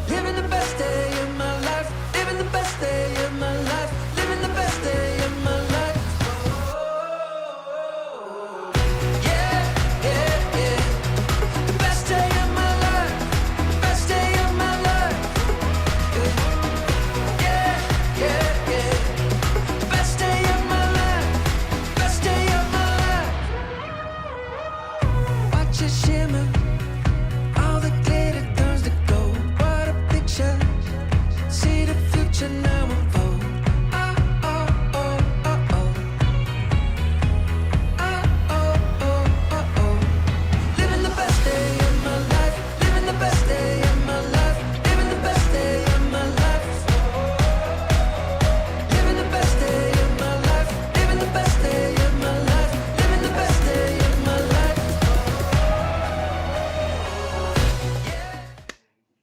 Living the best day of my life. Living the best day of my life. Living the best day of my life. Yeah, yeah, yeah. The best day of my life. Best day of my life. Yeah, yeah, yeah. Best day of my life. Best day of my life. Watch it shimmer. All the glitter turns to gold. What a picture. See the future now unfold. Oh, oh, oh, oh, oh. Oh, oh, oh, oh, oh. Living the best day of my life. Living the best day of my life. Living the best day of my life. Living the best day of my life. Living the best day of my life. Living the best day of my life.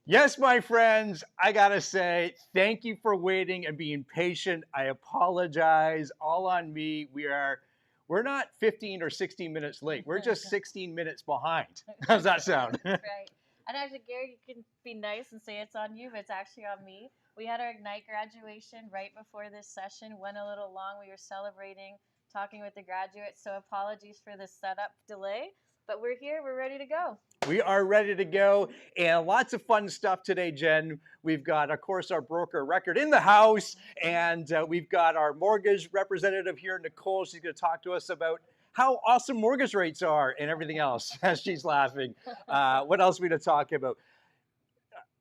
Yes, my friends, I gotta say, thank you for waiting and being patient. I apologize, all on me. We're not 15 or 16 minutes late. We're just 16 minutes behind. How's that sound? That's right. And actually, Gary, you can be nice and say it's on you, but it's actually on me. We had our Ignite graduation right before this session. Went a little long. We were celebrating, talking with the graduates. So apologies for the setup delay. But we're here. We're ready to go. We are ready to go, and lots of fun stuff today, Jen. We've got, of course, our broker record in the house, and we've got our mortgage representative here, Nicole. She's going to talk to us about how awesome mortgage rates are and everything else as she's laughing. What else are we going to talk about?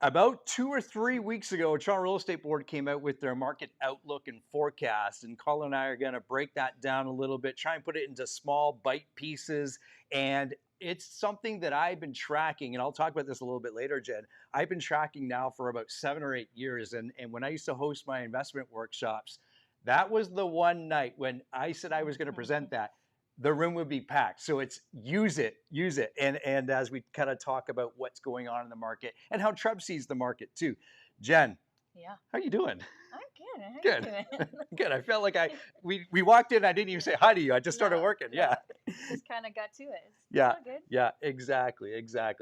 About 2 or 3 weeks ago, Toronto Real Estate Board came out with their market outlook and forecast, and Colin and I are going to break that down a little bit, try and put it into small bite pieces, and it's something that I've been tracking, and I'll talk about this a little bit later, Jen. I've been tracking now for about 7 or 8 years, and when I used to host my investment workshops, that was the one night when I said I was going to present that, the room would be packed. So it's use it. And as we kind of talk about what's going on in the market and how Trub sees the market too. Jen, Yeah. how you doing? I'm good. How Good. you doing? Good. I felt like we walked in, I didn't even say hi to you. I just started No, working. no. Yeah. Just kind of got to it. It's Yeah. all good. Yeah, exactly.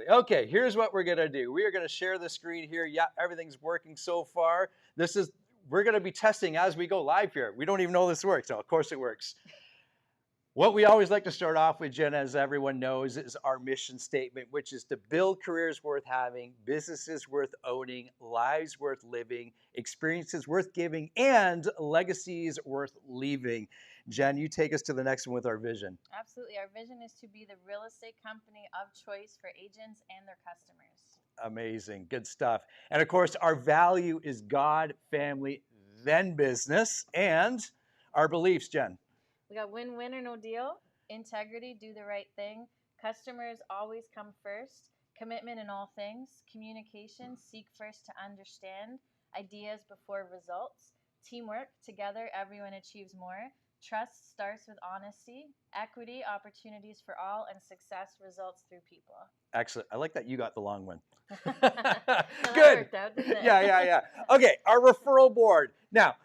Okay, here's what we're gonna do. We are gonna share the screen here. Yeah, everything's working so far. We're gonna be testing as we go live here. We don't even know this works. No, of course it works. What we always like to start off with, Jen, as everyone knows, is our mission statement, which is to build careers worth having, businesses worth owning, lives worth living, experiences worth giving, and legacies worth leaving. Jen, you take us to the next one with our vision. Absolutely. Our vision is to be the real estate company of choice for agents and their customers. Amazing. Good stuff. And of course, our value is God, family, then business, and our beliefs, Jen. We got win-win or no deal, integrity, do the right thing, customers always come first, commitment in all things, communication, seek first to understand, ideas before results, teamwork, together everyone achieves more, trust starts with honesty, equity, opportunities for all, and success results through people. Excellent. I like that you got the long one. That Good. worked out, didn't it? Yeah. Okay, our referral board. Now,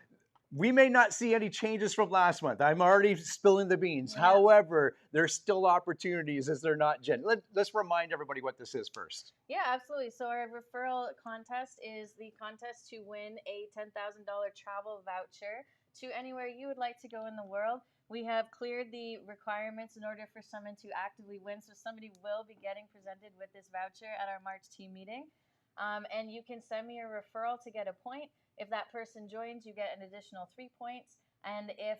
we may not see any changes from last month. I'm already spilling the beans. Yeah. However, there's still opportunities as they're not, Jen. Let's remind everybody what this is first. Yeah, absolutely. So our referral contest is the contest to win a $10,000 travel voucher to anywhere you would like to go in the world. We have cleared the requirements in order for someone to actively win. So somebody will be getting presented with this voucher at our March team meeting. And you can send me a referral to get a point. If that person joins, you get an additional 3 points. And if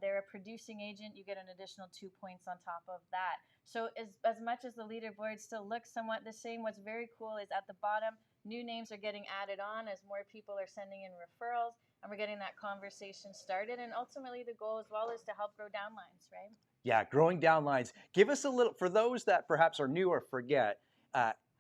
they're a producing agent, you get an additional 2 points on top of that. So as much as the leaderboard still looks somewhat the same, what's very cool is at the bottom, new names are getting added on as more people are sending in referrals, and we're getting that conversation started. And ultimately, the goal as well is to help grow downlines, right? Yeah, growing downlines. Give us a little, for those that perhaps are new or forget,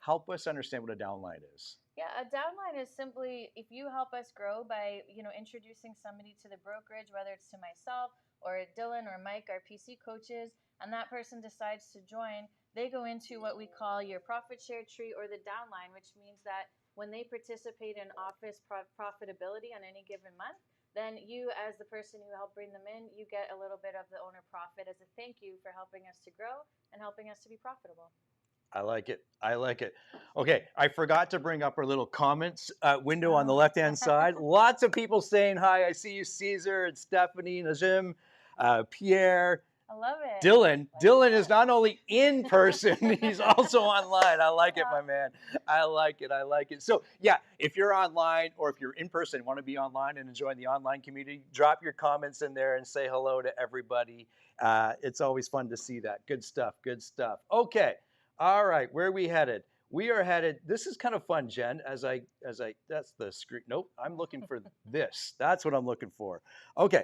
help us understand what a downline is. Yeah, a downline is simply if you help us grow by, introducing somebody to the brokerage, whether it's to myself or Dylan or Mike, our PC coaches, and that person decides to join, they go into what we call your profit share tree or the downline, which means that when they participate in office profitability on any given month, then you, as the person who helped bring them in, you get a little bit of the owner profit as a thank you for helping us to grow and helping us to be profitable. I like it. I like it. Okay, I forgot to bring up our little comments window on the Oh. left-hand side. Lots of people saying hi. I see you, Caesar and Stephanie, Najim, Pierre, I love it. Dylan. Like Dylan that. is not only in person, he's also online. I like it, Yeah. my man. I like it. I like it. So, yeah, if you're online or if you're in person, want to be online and enjoy the online community, drop your comments in there and say hello to everybody. It's always fun to see that. Good stuff. Good stuff. Okay. All right. Where are we headed? We are headed. This is kind of fun, Jen. That's the screen. Nope. I'm looking for this. That's what I'm looking for. Okay.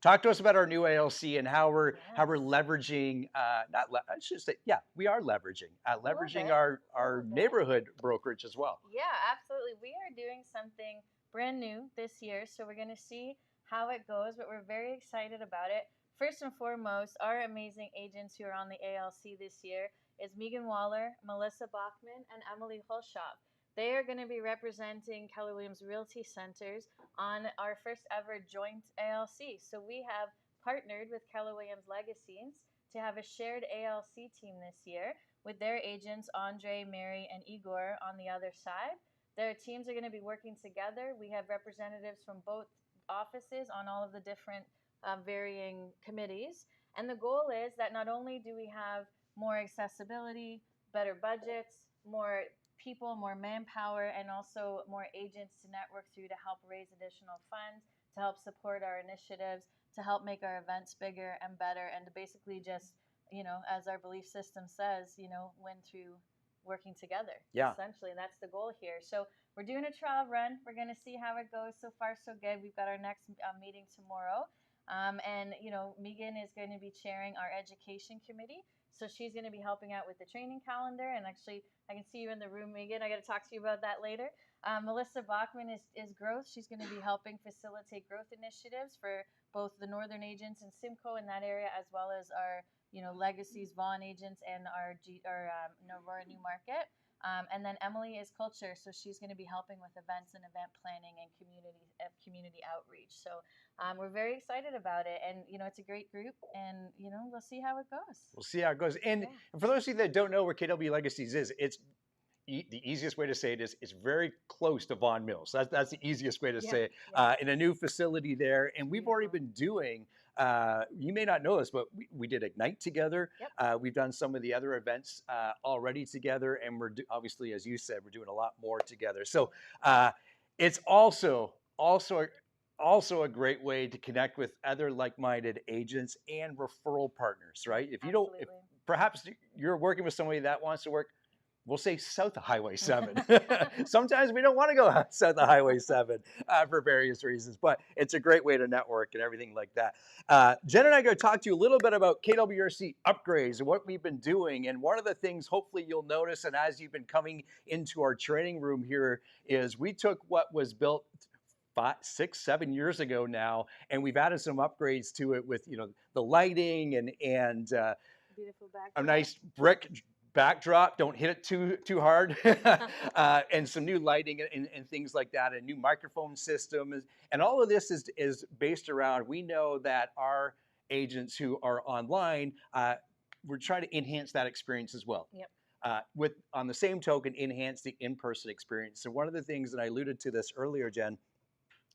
Talk to us about our new ALC and how we're Yes. leveraging. I should say, yeah, we are leveraging bit. our Little bit. neighborhood brokerage as well. Yeah, absolutely. We are doing something brand new this year, so we're going to see how it goes, but we're very excited about it. First and foremost, our amazing agents who are on the ALC this year is Megan Waller, Melissa Bachman, and Emily Hulshop. They are going to be representing Keller Williams Realty Centers on our first ever joint ALC. So we have partnered with Keller Williams Legacies to have a shared ALC team this year with their agents, Andre, Mary, and Igor, on the other side. Their teams are going to be working together. We have representatives from both offices on all of the different varying committees. And the goal is that not only do we have more accessibility, better budgets, more people, more manpower, and also more agents to network through to help raise additional funds, to help support our initiatives, to help make our events bigger and better, and to basically just, as our belief system says, win through working together. Yeah. Essentially, that's the goal here. So we're doing a trial run. We're going to see how it goes. So far, so good. We've got our next meeting tomorrow. And Megan is going to be chairing our education committee. So she's going to be helping out with the training calendar. And actually, I can see you in the room, Megan. I got to talk to you about that later. Melissa Bachman is growth. She's going to be helping facilitate growth initiatives for both the Northern agents and Simcoe in that area, as well as our Legacies Vaughan agents and our Aurora New Market. And then Emily is culture, so she's going to be helping with events and event planning and community outreach. So we're very excited about it, and it's a great group, and we'll see how it goes. We'll see how it goes. And for those of you that don't know where KW Legacies is, it's the easiest way to say it is it's very close to Vaughan Mills. That's the easiest way to say it. In a new facility there, and we've already been doing. You may not know this, but we did Ignite together. We've done some of the other events already together, and we're obviously, as you said, we're doing a lot more together. So it's also a great way to connect with other like-minded agents and referral partners, right? If you don't, if perhaps you're working with somebody that wants to work, we'll say south of Highway 7. Sometimes we don't want to go south of Highway 7 for various reasons, but it's a great way to network and everything like that. Jen and I are going to talk to you a little bit about KWRC upgrades and what we've been doing. And one of the things hopefully you'll notice, and as you've been coming into our training room here, is we took what was built 5, 6, 7 years ago now, and we've added some upgrades to it with the lighting and beautiful backdrop. A nice brick backdrop. Don't hit it too hard, and some new lighting and things like that, a new microphone system, and all of this is based around. We know that our agents who are online, we're trying to enhance that experience as well. With on the same token, enhance the in-person experience. So one of the things that I alluded to this earlier, Jen.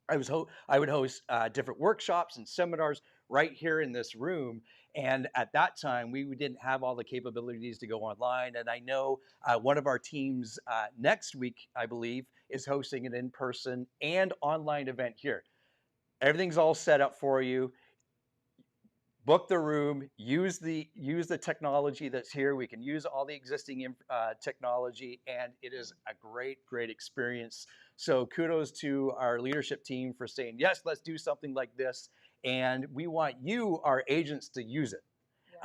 I would host different workshops and seminars right here in this room. And at that time, we didn't have all the capabilities to go online. And I know one of our teams next week, I believe, is hosting an in-person and online event here. Everything's all set up for you. Book the room, use the technology that's here. We can use all the existing technology, and it is a great experience. So kudos to our leadership team for saying, yes, let's do something like this. And we want you, our agents, to use it.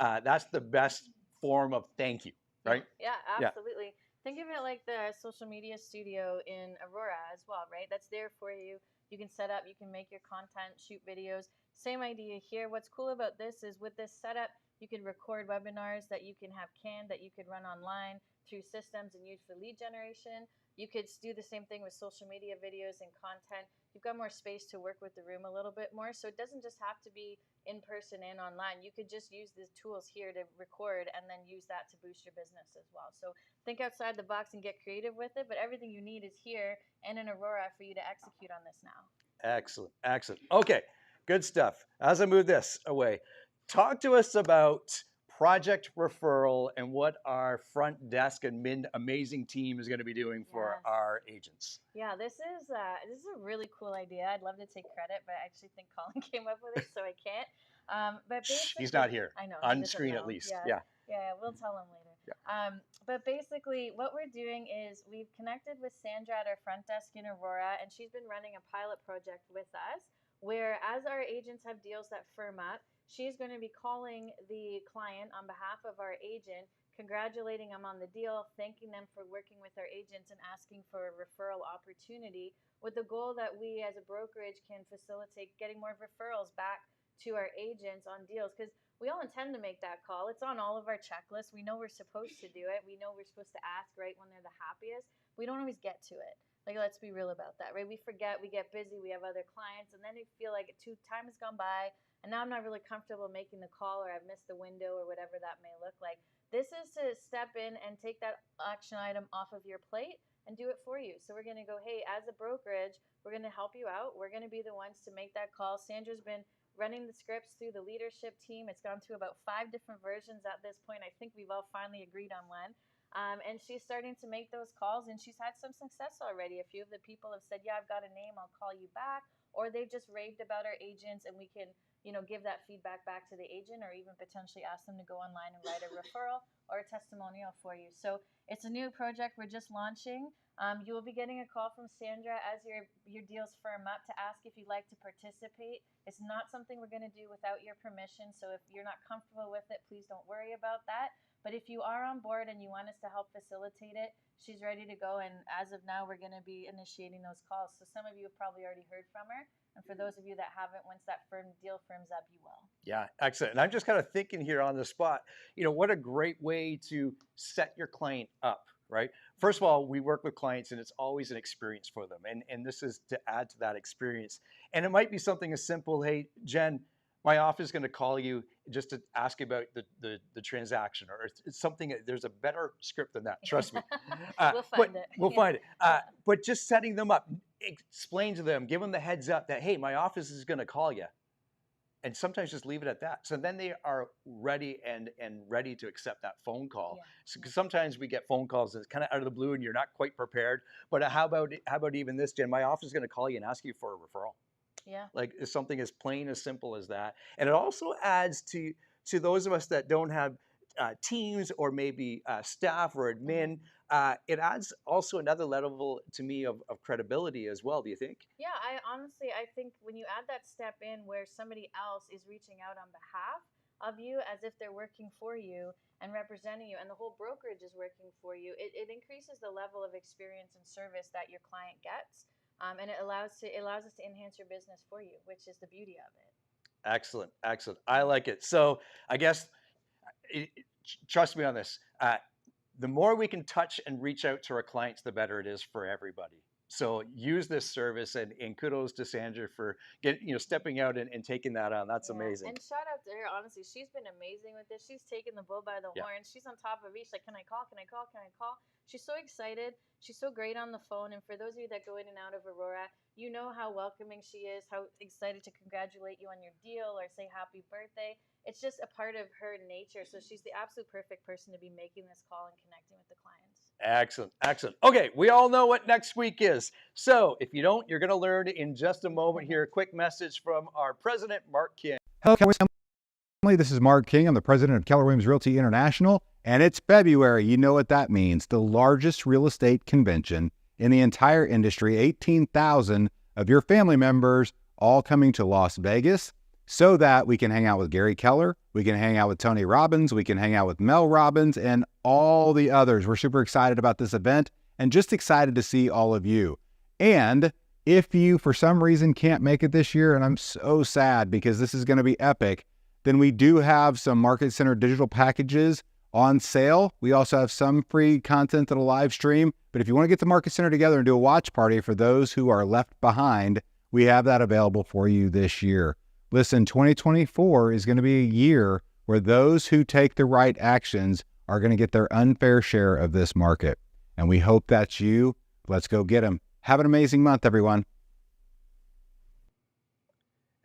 That's the best form of thank you, right? Yeah, absolutely. Think of it like the social media studio in Aurora as well, right? That's there for you. You can set up, you can make your content, shoot videos. Same idea here. What's cool about this is with this setup, you can record webinars that you can have canned, that you could run online through systems and use for lead generation. You could do the same thing with social media videos and content. You've got more space to work with the room a little bit more. So it doesn't just have to be, in person and online. You could just use the tools here to record and then use that to boost your business as well. So think outside the box and get creative with it, but everything you need is here and in Aurora for you to execute on this now. Excellent, excellent. Okay, good stuff. As I move this away, talk to us about project referral and what our front desk and amazing team is going to be doing for Yes. our agents. Yeah, this is a really cool idea. I'd love to take credit, but I actually think Colin came up with it, so I can't. But Shh, basically, he's not here. I know he On doesn't screen at know. least. Yeah, Yeah. yeah, we'll tell him later. Yeah. But basically, what we're doing is we've connected with Sandra at our front desk in Aurora, and she's been running a pilot project with us, where as our agents have deals that firm up, she's going to be calling the client on behalf of our agent, congratulating them on the deal, thanking them for working with our agents, and asking for a referral opportunity, with the goal that we as a brokerage can facilitate getting more referrals back to our agents on deals, because we all intend to make that call. It's on all of our checklists. We know we're supposed to do it. We know we're supposed to ask right when they're the happiest. We don't always get to it. Like, let's be real about that, right? We forget, we get busy, we have other clients, and then we feel like time has gone by, and now I'm not really comfortable making the call, or I've missed the window, or whatever that may look like. This is to step in and take that action item off of your plate and do it for you. So we're going to go, hey, as a brokerage, we're going to help you out. We're going to be the ones to make that call. Sandra's been running the scripts through the leadership team. It's gone through about 5 different versions at this point. I think we've all finally agreed on one. And she's starting to make those calls, and she's had some success already. A few of the people have said, yeah, I've got a name, I'll call you back. Or they've just raved about our agents, and we can, give that feedback back to the agent, or even potentially ask them to go online and write a referral or a testimonial for you. So it's a new project we're just launching. You will be getting a call from Sandra as your deals firm up to ask if you'd like to participate. It's not something we're going to do without your permission. So if you're not comfortable with it, please don't worry about that. But if you are on board and you want us to help facilitate it, she's ready to go. And as of now, we're going to be initiating those calls. So some of you have probably already heard from her. And for those of you that haven't, once that deal firms up, you will. Yeah, excellent. And I'm just kind of thinking here on the spot, what a great way to set your client up, right? First of all, we work with clients, and it's always an experience for them. And this is to add to that experience. And it might be something as simple, hey, Jen, my office is going to call you just to ask you about the transaction, or it's something. There's a better script than that. Trust me. We'll find it. We'll find it. But just setting them up, explain to them, give them the heads up that, hey, my office is going to call you, and sometimes just leave it at that. So then they are ready and ready to accept that phone call. Yeah. So, 'cause sometimes we get phone calls and it's kind of out of the blue, and you're not quite prepared. But how about even this, Jen? My office is going to call you and ask you for a referral. Yeah. Like, it's something as plain as simple as that. And it also adds to those of us that don't have teams, or maybe staff or admin. It adds also another level to me of credibility as well. Do you think? Yeah, I think when you add that step in where somebody else is reaching out on behalf of you as if they're working for you and representing you, and the whole brokerage is working for you, it increases the level of experience and service that your client gets. And it allows us to enhance your business for you, which is the beauty of it. Excellent, excellent. I like it. So I guess, trust me on this. The more we can touch and reach out to our clients, the better it is for everybody. So use this service, and kudos to Sandra for stepping out and taking that on. That's amazing. And shout out to her, honestly. She's been amazing with this. She's taken the bull by the horn. She's on top of each. Like, can I call? Can I call? Can I call? She's so excited. She's so great on the phone. And for those of you that go in and out of Aurora, you know how welcoming she is, how excited to congratulate you on your deal or say happy birthday. It's just a part of her nature. So she's the absolute perfect person to be making this call and connecting with the clients. Excellent, excellent. Okay, we all know what next week is. So if you don't, you're going to learn in just a moment here. A quick message from our president, Mark King. Hello, Keller Williams family. This is Mark King. I'm the president of Keller Williams Realty International, and it's February. You know what that means. The largest real estate convention in the entire industry. 18,000 of your family members all coming to Las Vegas so that we can hang out with Gary Keller, we can hang out with Tony Robbins, we can hang out with Mel Robbins, and all the others. We're super excited about this event and just excited to see all of you. And if you, for some reason, can't make it this year, and I'm so sad because this is going to be epic, then we do have some Market Center digital packages on sale. We also have some free content that'll live stream. But if you want to get the Market Center together and do a watch party for those who are left behind, we have that available for you this year. Listen, 2024 is going to be a year where those who take the right actions are going to get their unfair share of this market. And we hope that's you. Let's go get them. Have an amazing month, everyone.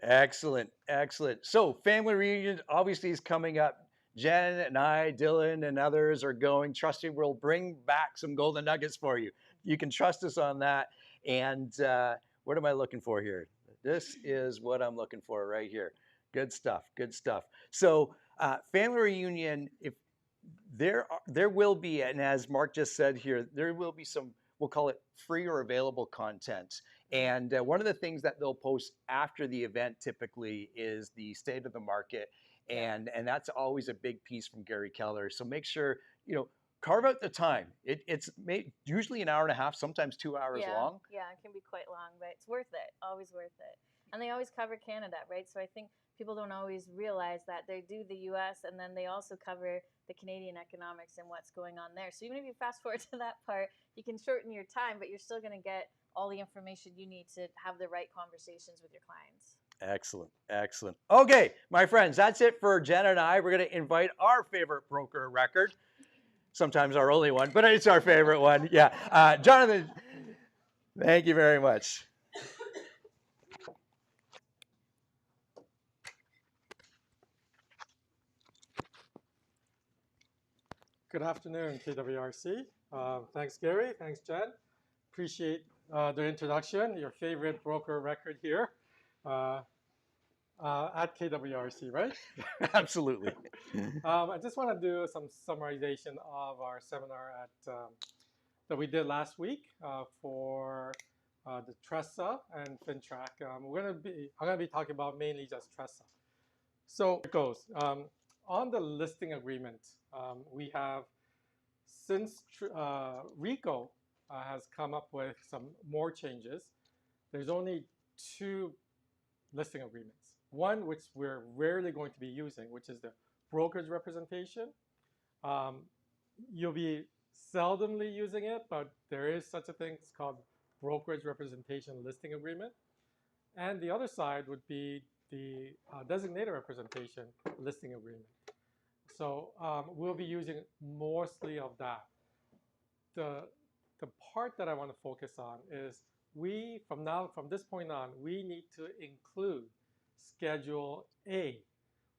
Excellent, excellent. So family reunion obviously is coming up. Jen and I, Dylan and others are going. Trust me, we'll bring back some golden nuggets for you. You can trust us on that. And what am I looking for here? This is what I'm looking for right here. Good stuff, good stuff. So family reunion, if there will be, and as Mark just said here, there will be some, we'll call it free or available content. And one of the things that they'll post after the event typically is the state of the market, and that's always a big piece from Gary Keller. So make sure carve out the time. It's usually an hour and a half, sometimes 2 hours long. Yeah, it can be quite long, but it's worth it. Always worth it. And they always cover Canada, right? So I think people don't always realize that they do the U.S. and then they also cover the Canadian economics and what's going on there. So even if you fast forward to that part, you can shorten your time, but you're still going to get all the information you need to have the right conversations with your clients. Excellent, excellent. Okay, my friends, that's it for Jen and I. We're going to invite our favorite broker record, sometimes our only one, but it's our favorite one. Yeah, Jonathan, thank you very much. Good afternoon, KWRC. Thanks, Gary. Thanks, Jen. Appreciate the introduction. Your favorite broker record here at KWRC, right? Absolutely. I just want to do some summarization of our seminar that we did last week for the Tressa and FinTrack. I'm going to be talking about mainly just Tressa. So it goes. On the listing agreement, we have, since RICO has come up with some more changes, there's only 2 listing agreements. One, which we're rarely going to be using, which is the brokerage representation. You'll be seldomly using it, but there is such a thing. It's called brokerage representation listing agreement. And the other side would be the designated representation listing agreement. So we'll be using mostly of that. The part that I want to focus on is from this point on, we need to include Schedule A.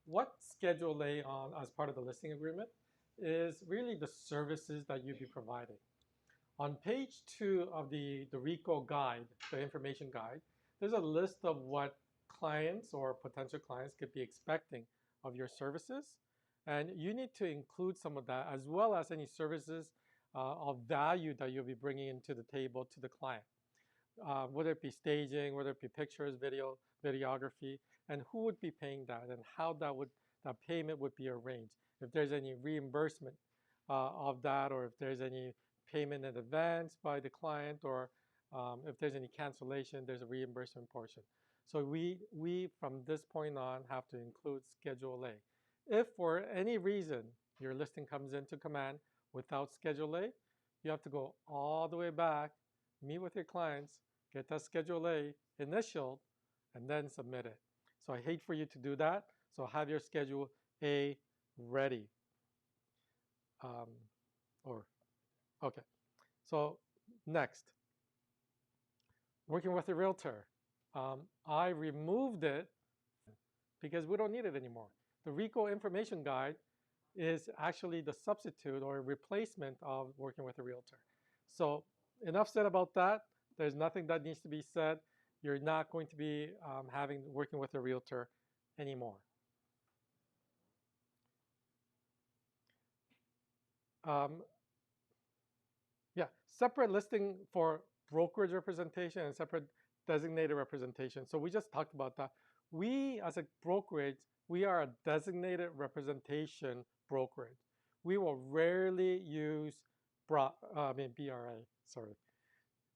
What Schedule A on as part of the listing agreement is really the services that you'd be providing. On page 2 of the RICO guide, the information guide, there's a list of what clients or potential clients could be expecting of your services. And you need to include some of that, as well as any services of value that you'll be bringing into the table to the client. Whether it be staging, whether it be pictures, videography, and who would be paying that, and how that payment would be arranged. If there's any reimbursement of that, or if there's any payment in advance by the client, or if there's any cancellation, there's a reimbursement portion. So we from this point on have to include Schedule A. If for any reason your listing comes into command without Schedule A, you have to go all the way back, meet with your clients, get that Schedule A initialed, and then submit it. So I hate for you to do that. So have your Schedule A ready. Okay. So next, working with a realtor. I removed it because we don't need it anymore. The RICO information guide is actually the substitute or replacement of working with a realtor. So enough said about that. There's nothing that needs to be said. You're not going to be working with a realtor anymore. Separate listing for brokerage representation and separate designated representation. So we just talked about that. We, as a brokerage, we are a designated representation brokerage. We will rarely use BRA, sorry,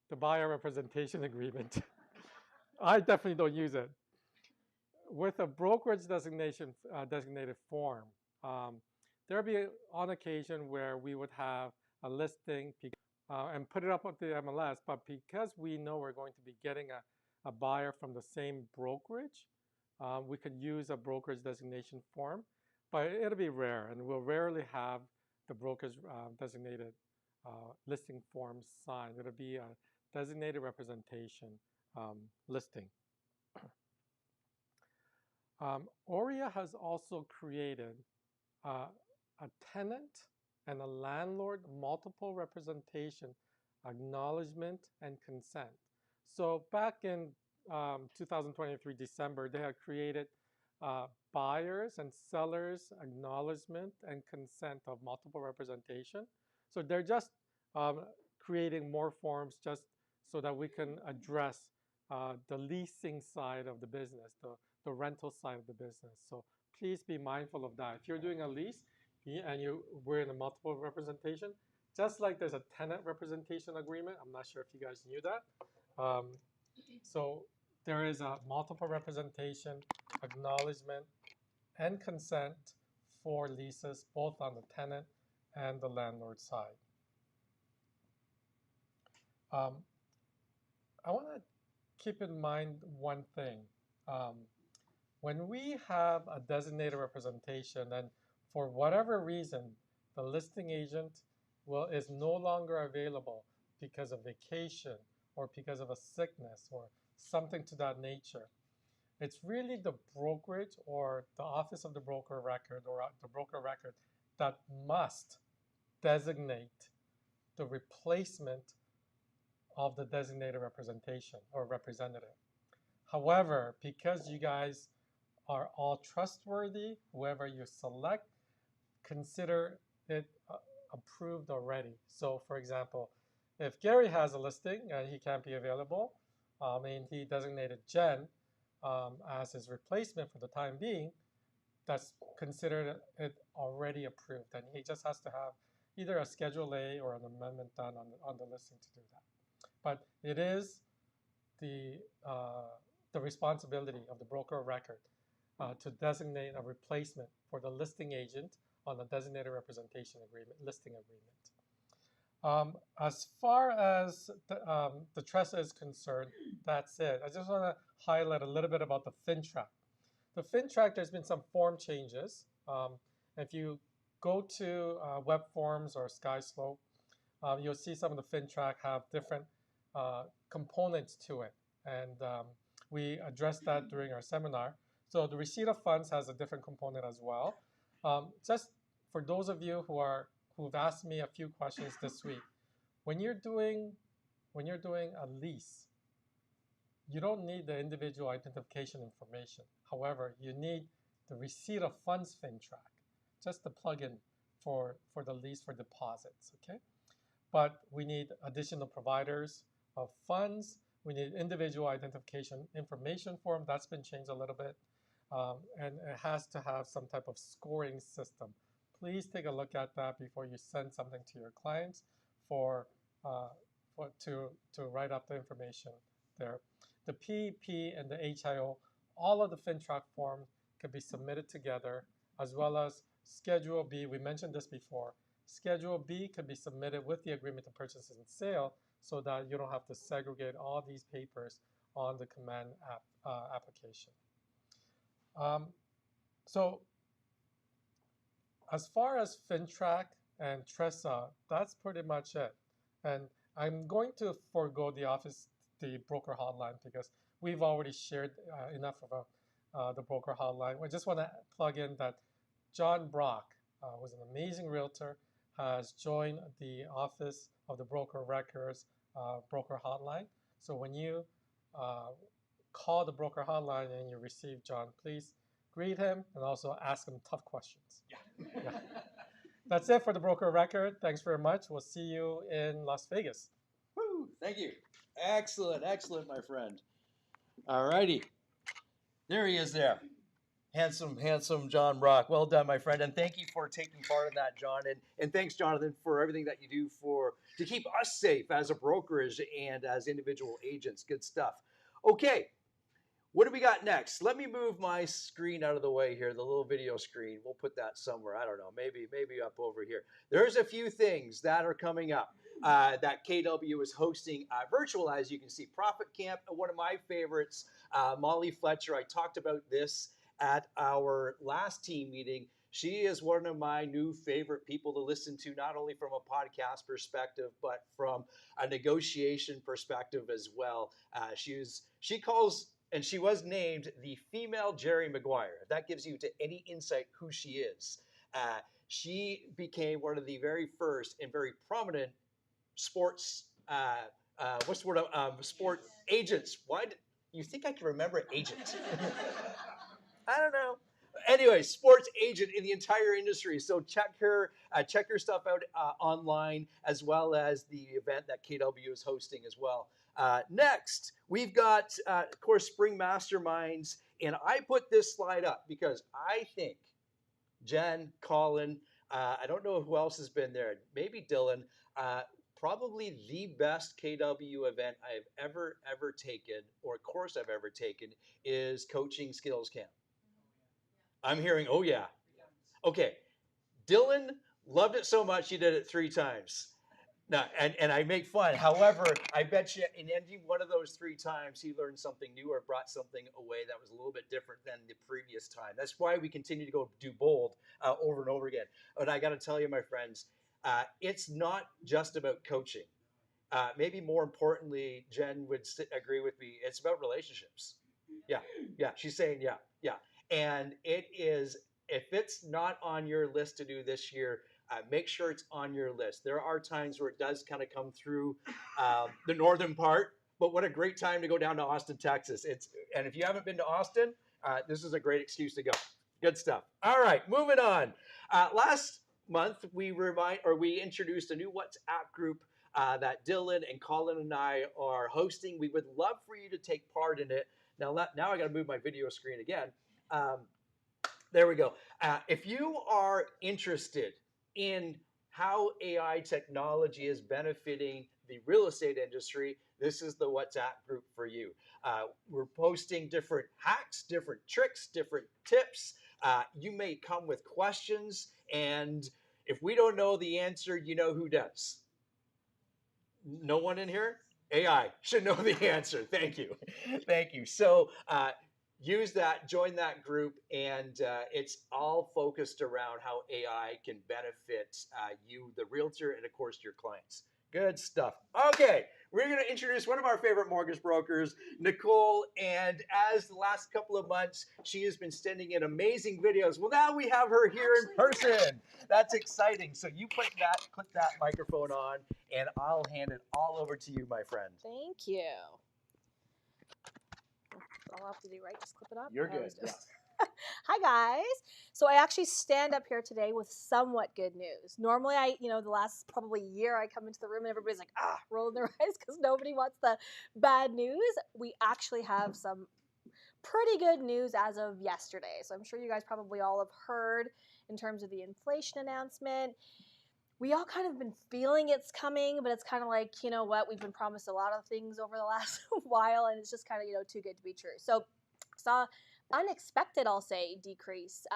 the buyer representation agreement. I definitely don't use it. With a brokerage designated form, there'll be on occasion where we would have a listing and put it up on the MLS, but because we know we're going to be getting a buyer from the same brokerage, we could use a broker's designation form, but it'll be rare, and we'll rarely have the broker's designated listing form signed. It'll be a designated representation listing. ORIA has also created a tenant and a landlord multiple representation acknowledgement and consent. So back in 2023 December, they had created buyers and sellers acknowledgement and consent of multiple representation. So they're just creating more forms just so that we can address the leasing side of the business, the rental side of the business. So please be mindful of that. If you're doing a lease and we're in a multiple representation, just like there's a tenant representation agreement, I'm not sure if you guys knew that. So there is a multiple representation, acknowledgement, and consent for leases, both on the tenant and the landlord side. I want to keep in mind one thing. When we have a designated representation and for whatever reason, the listing agent is no longer available because of vacation or because of a sickness or something to that nature, it's really the brokerage or the office of the broker record or the broker record that must designate the replacement of the designated representation or representative. However, because you guys are all trustworthy, whoever you select, consider it approved already. So for example, if Gary has a listing and he can't be available, and he designated Jen as his replacement for the time being, that's considered it already approved. And he just has to have either a Schedule A or an amendment done on the listing to do that. But it is the responsibility of the broker of record to designate a replacement for the listing agent on the designated representation agreement, listing agreement. As far as the TRESA is concerned, that's it. I just want to highlight a little bit about the FinTrack. The FinTrack, there's been some form changes. If you go to Web Forms or SkySlope, you'll see some of the FinTrack have different components to it. And we addressed that during our seminar. So the receipt of funds has a different component as well. Just for those of you who've asked me a few questions this week, when you're doing a lease, you don't need the individual identification information. However, you need the receipt of funds FinTrack, just the plugin for the lease for deposits, okay? But we need additional providers of funds. We need individual identification information form. That's been changed a little bit. And it has to have some type of scoring system. Please take a look at that before you send something to your clients to write up the information there. The PEP and the HIO, all of the FinTrack forms can be submitted together, as well as Schedule B. We mentioned this before. Schedule B can be submitted with the agreement to purchase and sale so that you don't have to segregate all these papers on the command application. So as far as FinTrack and TRESA, that's pretty much it. And I'm going to forego the broker hotline because we've already shared enough of the broker hotline. I just want to plug in that John Brock, who's an amazing realtor, has joined the Office of the Broker Records broker hotline. So when you call the broker hotline and you receive John, please greet him and also ask him tough questions. Yeah. That's it for the broker record. Thanks very much. We'll see you in Las Vegas. Woo, thank you. Excellent, excellent, my friend. All righty. There he is there. Handsome, handsome John Brock. Well done, my friend. And thank you for taking part in that, John. And thanks, Jonathan, for everything that you do to keep us safe as a brokerage and as individual agents. Good stuff. Okay. What do we got next? Let me move my screen out of the way here, the little video screen. We'll put that somewhere. I don't know, maybe up over here. There's a few things that are coming up that KW is hosting virtual, as you can see. Profit Camp, one of my favorites, Molly Fletcher. I talked about this at our last team meeting. She is one of my new favorite people to listen to, not only from a podcast perspective, but from a negotiation perspective as well. She calls, and she was named the female Jerry Maguire. If that gives you to any insight who she is. She became one of the very first and very prominent sports, what's the word, sport agents. Why did you think I can remember agent? I don't know. Anyway, sports agent in the entire industry. So check her stuff out online, as well as the event that KW is hosting as well. Next, we've got, of course, Spring Masterminds, and I put this slide up because I think Jen, Colin, I don't know who else has been there. Maybe Dylan. Probably the best KW event I've ever taken, or course I've ever taken, is Coaching Skills Camp. I'm hearing, oh yeah. Okay, Dylan loved it so much he did it 3 times. Now, and I make fun. However, I bet you in any one of those 3 times, he learned something new or brought something away that was a little bit different than the previous time. That's why we continue to go do bold over and over again. But I got to tell you, my friends, it's not just about coaching. Maybe more importantly, Jen would agree with me. It's about relationships. Yeah. She's saying yeah. And it is, if it's not on your list to do this year, make sure it's on your list. There are times where it does kind of come through the northern part, but what a great time to go down to Austin, Texas. And if you haven't been to Austin, this is a great excuse to go. Good stuff. All right, moving on. Last month, we introduced a new WhatsApp group that Dylan and Colin and I are hosting. We would love for you to take part in it. Now I got to move my video screen again. There we go. If you are interested in how AI technology is benefiting the real estate industry, this is the WhatsApp group for you. We're posting different hacks, different tricks, different tips. You may come with questions, and if we don't know the answer, you know who does. No one in here? AI should know the answer. Thank you. Thank you. So use that, join that group, and it's all focused around how AI can benefit you, the realtor, and of course your clients. Good stuff. Okay, we're going to introduce one of our favorite mortgage brokers, Nicole, and as the last couple of months, she has been sending in amazing videos. Well, now we have her here in person. That's exciting. So you click that microphone on, and I'll hand it all over to you, my friend. Thank you. All I have to do, right? Just clip it up? You're good. Yeah. Hi, guys. So I actually stand up here today with somewhat good news. Normally, the last probably year, I come into the room and everybody's like, rolling their eyes because nobody wants the bad news. We actually have some pretty good news as of yesterday. So I'm sure you guys probably all have heard in terms of the inflation announcement. We all kind of been feeling it's coming, but it's kind of like, you know what, we've been promised a lot of things over the last while, and it's just kind of, too good to be true. So saw unexpected, I'll say, decrease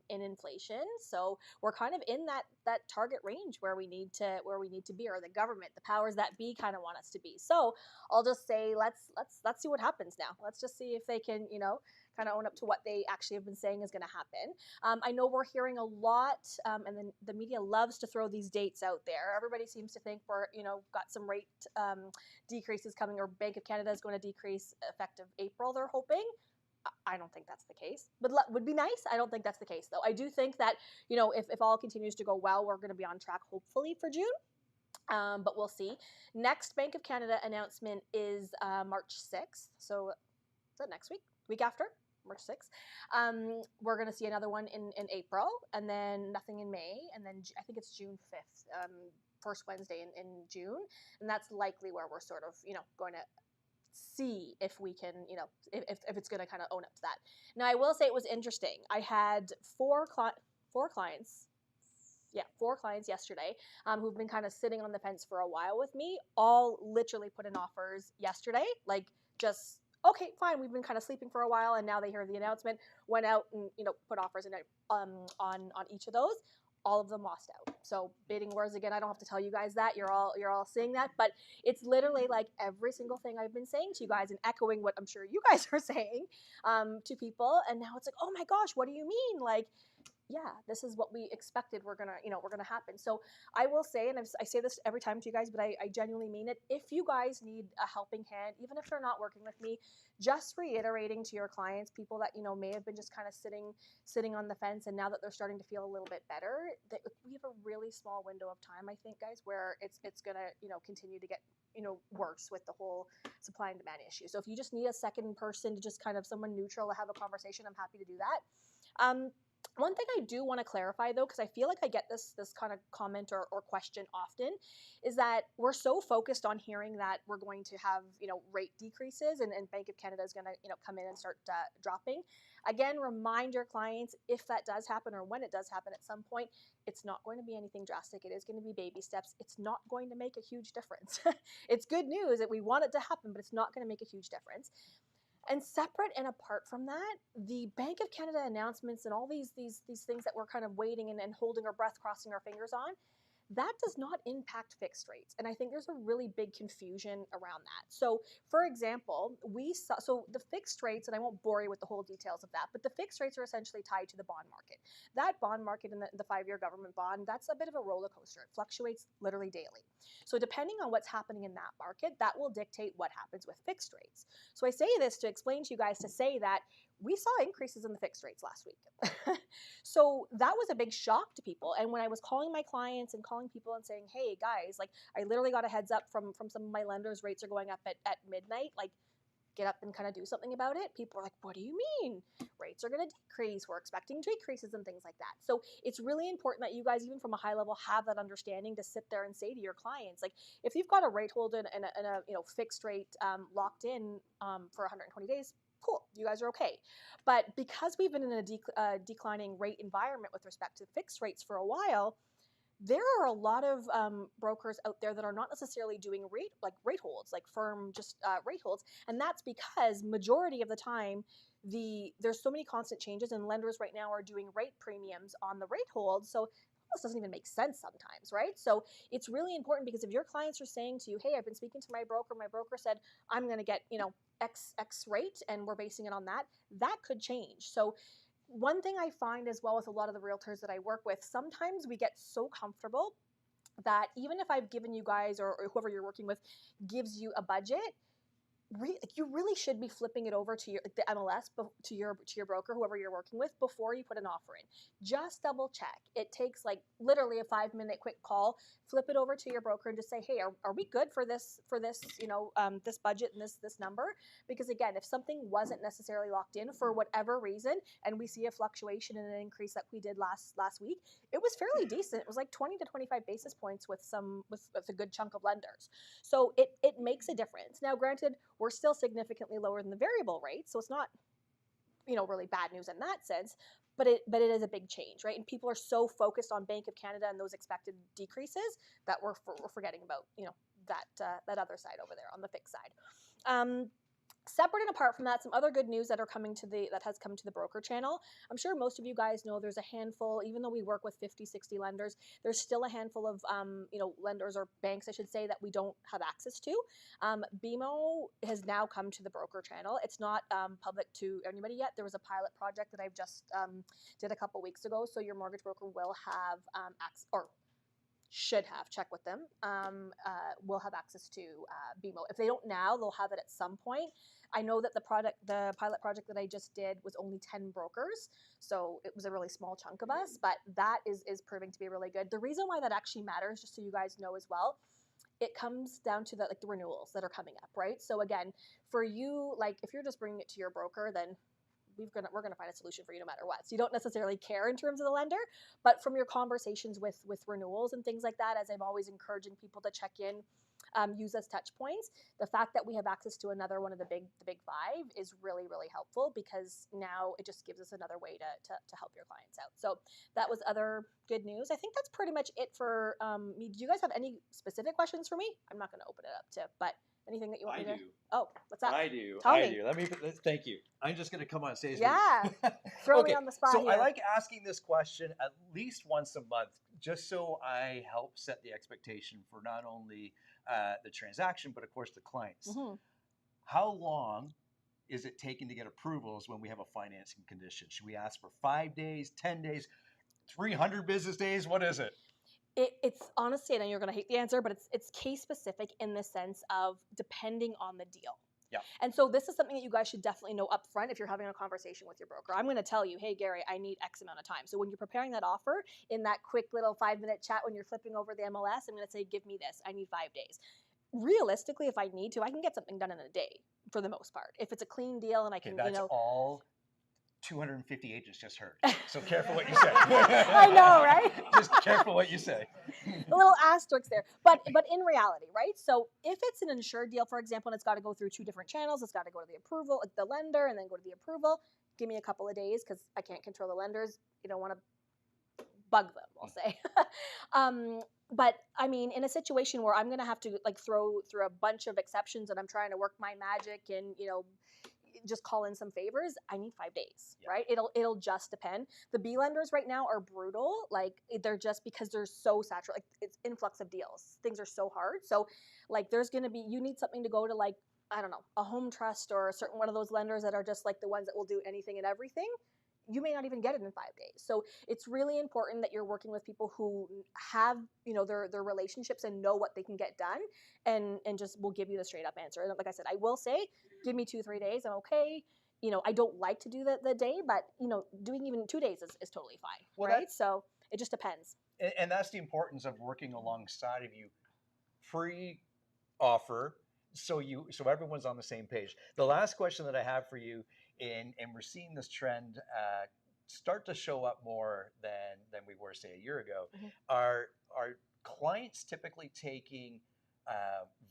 in inflation. So we're kind of in that target range where we need to be, or the government, the powers that be, kind of want us to be. So I'll just say let's see what happens now. Let's just see if they can, kind of own up to what they actually have been saying is going to happen. I know we're hearing a lot, and then the media loves to throw these dates out there. Everybody seems to think we're, got some rate decreases coming, or Bank of Canada is going to decrease effective April, they're hoping. I don't think that's the case, but would be nice. I don't think that's the case, though. I do think that, if all continues to go well, we're going to be on track, hopefully, for June. But we'll see. Next Bank of Canada announcement is March 6th. So is that next week? Week after? March 6th. We're going to see another one in April, and then nothing in May, and then I think it's June 5th, first Wednesday in June. And that's likely where we're sort of, going to see if we can, if it's going to kind of own up to that. Now, I will say it was interesting. I had four clients yesterday who've been kind of sitting on the fence for a while with me, all literally put in offers yesterday, like just Okay, fine. We've been kind of sleeping for a while, and now they hear the announcement, went out and put offers in on each of those. All of them lost out. So bidding wars again. I don't have to tell you guys that. You're all seeing that, but it's literally like every single thing I've been saying to you guys and echoing what I'm sure you guys are saying to people. And now it's like, oh my gosh, what do you mean? Like, yeah, this is what we expected we're gonna happen. So I will say, and I say this every time to you guys, but I genuinely mean it. If you guys need a helping hand, even if they're not working with me, just reiterating to your clients, people that may have been just kind of sitting on the fence, and now that they're starting to feel a little bit better, that we have a really small window of time, I think, guys, where it's gonna continue to get worse with the whole supply and demand issue. So if you just need a second person to just kind of someone neutral to have a conversation, I'm happy to do that. One thing I do want to clarify, though, because I feel like I get this kind of comment or question often, is that we're so focused on hearing that we're going to have rate decreases and Bank of Canada is going to come in and start dropping. Again, remind your clients, if that does happen or when it does happen at some point, it's not going to be anything drastic. It is going to be baby steps. It's not going to make a huge difference. It's good news that we want it to happen, but it's not going to make a huge difference. And separate and apart from that, the Bank of Canada announcements and all these things that we're kind of waiting and holding our breath, crossing our fingers on, that does not impact fixed rates. And I think there's a really big confusion around that. So for example, so the fixed rates, and I won't bore you with the whole details of that, but the fixed rates are essentially tied to the bond market. That bond market in the 5-year government bond, that's a bit of a roller coaster. It fluctuates literally daily. So depending on what's happening in that market, that will dictate what happens with fixed rates. So I say this to explain to you guys to say that we saw increases in the fixed rates last week. So that was a big shock to people. And when I was calling my clients and calling people and saying, hey guys, like I literally got a heads up from some of my lenders, rates are going up at midnight, like get up and kind of do something about it. People are like, what do you mean? Rates are going to decrease. We're expecting decreases and things like that. So it's really important that you guys, even from a high level, have that understanding to sit there and say to your clients, like if you've got a rate hold and a fixed rate locked in for 120 days, cool, you guys are okay. But because we've been in a declining rate environment with respect to fixed rates for a while, there are a lot of brokers out there that are not necessarily doing rate holds, like firm just rate holds, and that's because majority of the time there's so many constant changes, and lenders right now are doing rate premiums on the rate hold, so this doesn't even make sense sometimes, right? So it's really important, because if your clients are saying to you, hey, I've been speaking to my broker said I'm going to get X rate, and we're basing it on that, that could change. So one thing I find as well with a lot of the realtors that I work with, sometimes we get so comfortable that even if I've given you guys or whoever you're working with gives you a budget, you really should be flipping it over to the MLS, to your broker, whoever you're working with, before you put an offer in. Just double check. It takes like literally a 5-minute quick call. Flip it over to your broker and just say, hey, are we good for this this budget and this number? Because again, if something wasn't necessarily locked in for whatever reason, and we see a fluctuation and an increase like we did last week, it was fairly decent. It was like 20 to 25 basis points with a good chunk of lenders. So it makes a difference. Now, granted, we're still significantly lower than the variable rate, so it's not, really bad news in that sense, but it is a big change, right? And people are so focused on Bank of Canada and those expected decreases that we're forgetting about, that other side over there on the fixed side. Separate and apart from that, some other good news that has come to the broker channel. I'm sure most of you guys know there's a handful, even though we work with 50, 60 lenders, there's still a handful of lenders or banks, I should say, that we don't have access to. BMO has now come to the broker channel. It's not public to anybody yet. There was a pilot project that I've just did a couple weeks ago, so your mortgage broker will have access, or should have, check with them, will have access to BMO. If they don't now, they'll have it at some point. I know that the pilot project that I just did was only 10 brokers, so it was a really small chunk of us, but that is proving to be really good. The reason why that actually matters, just so you guys know as well, it comes down to the renewals that are coming up, right? So again, for you, like if you're just bringing it to your broker, then we're gonna find a solution for you no matter what. So you don't necessarily care in terms of the lender, but from your conversations with renewals and things like that, as I'm always encouraging people to check in, use as touch points, the fact that we have access to another one of the big five is really, really helpful, because now it just gives us another way to help your clients out. So that was other good news. I think that's pretty much it for me. Do you guys have any specific questions for me? I'm not going to open it up to, but Anything that you want I me to? do. Oh, what's up? I do. Tell I me. do. Thank you. I'm just going to come on stage. Yeah. Throw me Okay. on the spot So I here. like asking this question at least once a month, just so I help set the expectation for not only the transaction, but of course the clients. Mhm. How long is it taking to get approvals when we have a financing condition? Should we ask for 5 days, 10 days, 300 business days? What is it? It's honestly, I know you're going to hate the answer, but it's case specific in the sense of depending on the deal. Yeah. And so this is something that you guys should definitely know up front if you're having a conversation with your broker. I'm going to tell you, hey, Gary, I need X amount of time. So when you're preparing that offer in that quick little 5-minute chat when you're flipping over the MLS, I'm going to say, give me this. I need 5 days. Realistically, if I need to, I can get something done in a day for the most part. If it's a clean deal and I Okay, can, that's all 250 agents just heard. So careful what you say. I know, right? Just careful what you say. A little asterisk there, but in reality, right? So if it's an insured deal, for example, and it's got to go through 2 different channels, it's got to go to the approval, the lender, and then go to the approval. Give me a couple of days because I can't control the lenders. You don't want to bug them, I'll say. But I mean, in a situation where I'm going to have to like throw through a bunch of exceptions and I'm trying to work my magic and just call in some favors, I need 5 days, Yeah. right? It'll just depend. The B lenders right now are brutal. Like they're just because they're so saturated. Like it's influx of deals. Things are so hard. So like there's gonna be you need something to go to like I don't know a home trust or a certain one of those lenders that are just like the ones that will do anything and everything. You may not even get it in 5 days. So it's really important that you're working with people who have their relationships and know what they can get done and just will give you the straight up answer. And like I said, I will say, give me 2-3 days, I'm okay. I don't like to do the day, but doing even 2 days is totally fine. Well, right? So it just depends. And that's the importance of working alongside of you pre-offer so everyone's on the same page. The last question that I have for you, and we're seeing this trend start to show up more than we were say a year ago. Mhm. Are clients typically taking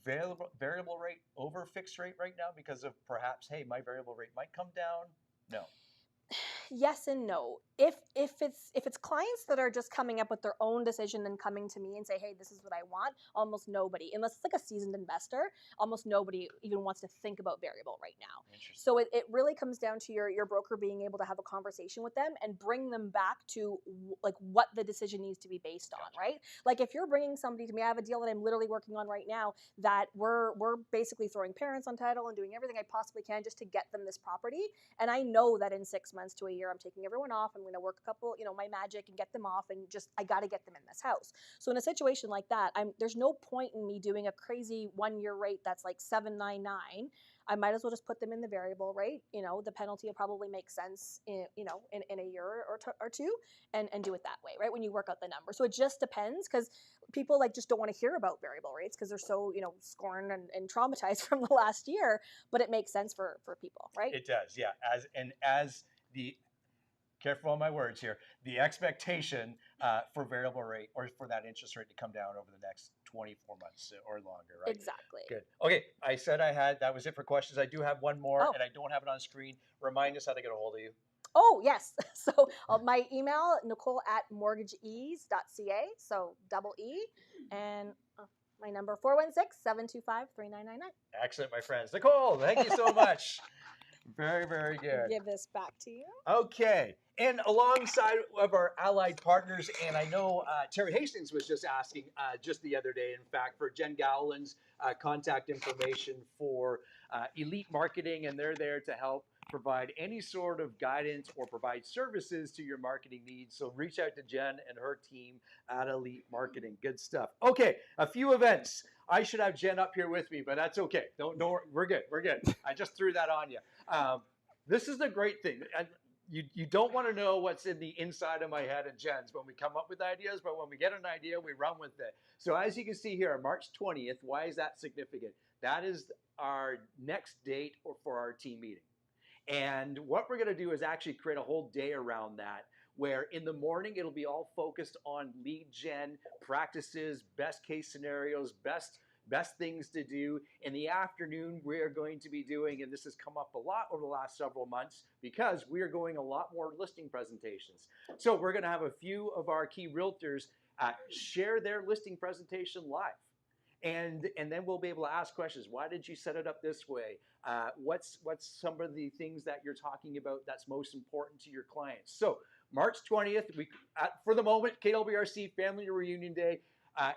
variable rate over fixed rate right now because of perhaps, hey, my variable rate might come down? No. Yes and no. If it's clients that are just coming up with their own decision and coming to me and say, hey, this is what I want, almost nobody, unless it's like a seasoned investor, almost nobody even wants to think about variable right now. Interesting. So it really comes down to your broker being able to have a conversation with them and bring them back to like what the decision needs to be based on, right? Like if you're bringing somebody to me, I have a deal that I'm literally working on right now that we're basically throwing parents on title and doing everything I possibly can just to get them this property. And I know that in 6 months to a year, I'm taking everyone off. I'm going to work a couple, my magic and get them off and just, I got to get them in this house. So in a situation like that, there's no point in me doing a crazy 1-year rate that's like 7.99. I might as well just put them in the variable rate. The penalty will probably make sense in a year or two and do it that way, right? When you work out the number. So it just depends because people like just don't want to hear about variable rates because they're so, scorned and traumatized from the last year, but it makes sense for people, right? It does, yeah. As the careful on my words here, the expectation for variable rate or for that interest rate to come down over the next 24 months or longer, right? Exactly. Good. Okay, I said that was it for questions. I do have one more, Oh. and I don't have it on screen. Remind us how to get a hold of you. Oh, yes. So my email, nicole@mortgageease.ca. So double E. And my number, 416-725-3999. Excellent, my friends. Nicole, thank you so much. Very, very good. Give this back to you. Okay. And alongside of our allied partners, and I know Terry Hastings was just asking just the other day, in fact, for Jen Gowland's contact information for Elite Marketing, and they're there to help provide any sort of guidance or provide services to your marketing needs. So reach out to Jen and her team at Elite Marketing. Good stuff. Okay, a few events. I should have Jen up here with me, but that's okay. Don't we're good. We're good. I just threw that on you. This is the great thing. You don't want to know what's in the inside of my head and Jen's when we come up with ideas, but when we get an idea, we run with it. So as you can see here, March 20th, why is that significant? That is our next date for our team meeting. And what we're going to do is actually create a whole day around that, where in the morning, it'll be all focused on lead gen practices, best case scenarios, best things to do. In the afternoon, we are going to be doing, and this has come up a lot over the last several months, because we are going a lot more listing presentations. So we're going to have a few of our key realtors share their listing presentation live. and then we'll be able to ask questions. Why did you set it up this way? What's some of the things that you're talking about that's most important to your clients? So March 20th, for the moment, KWRC Family Reunion Day.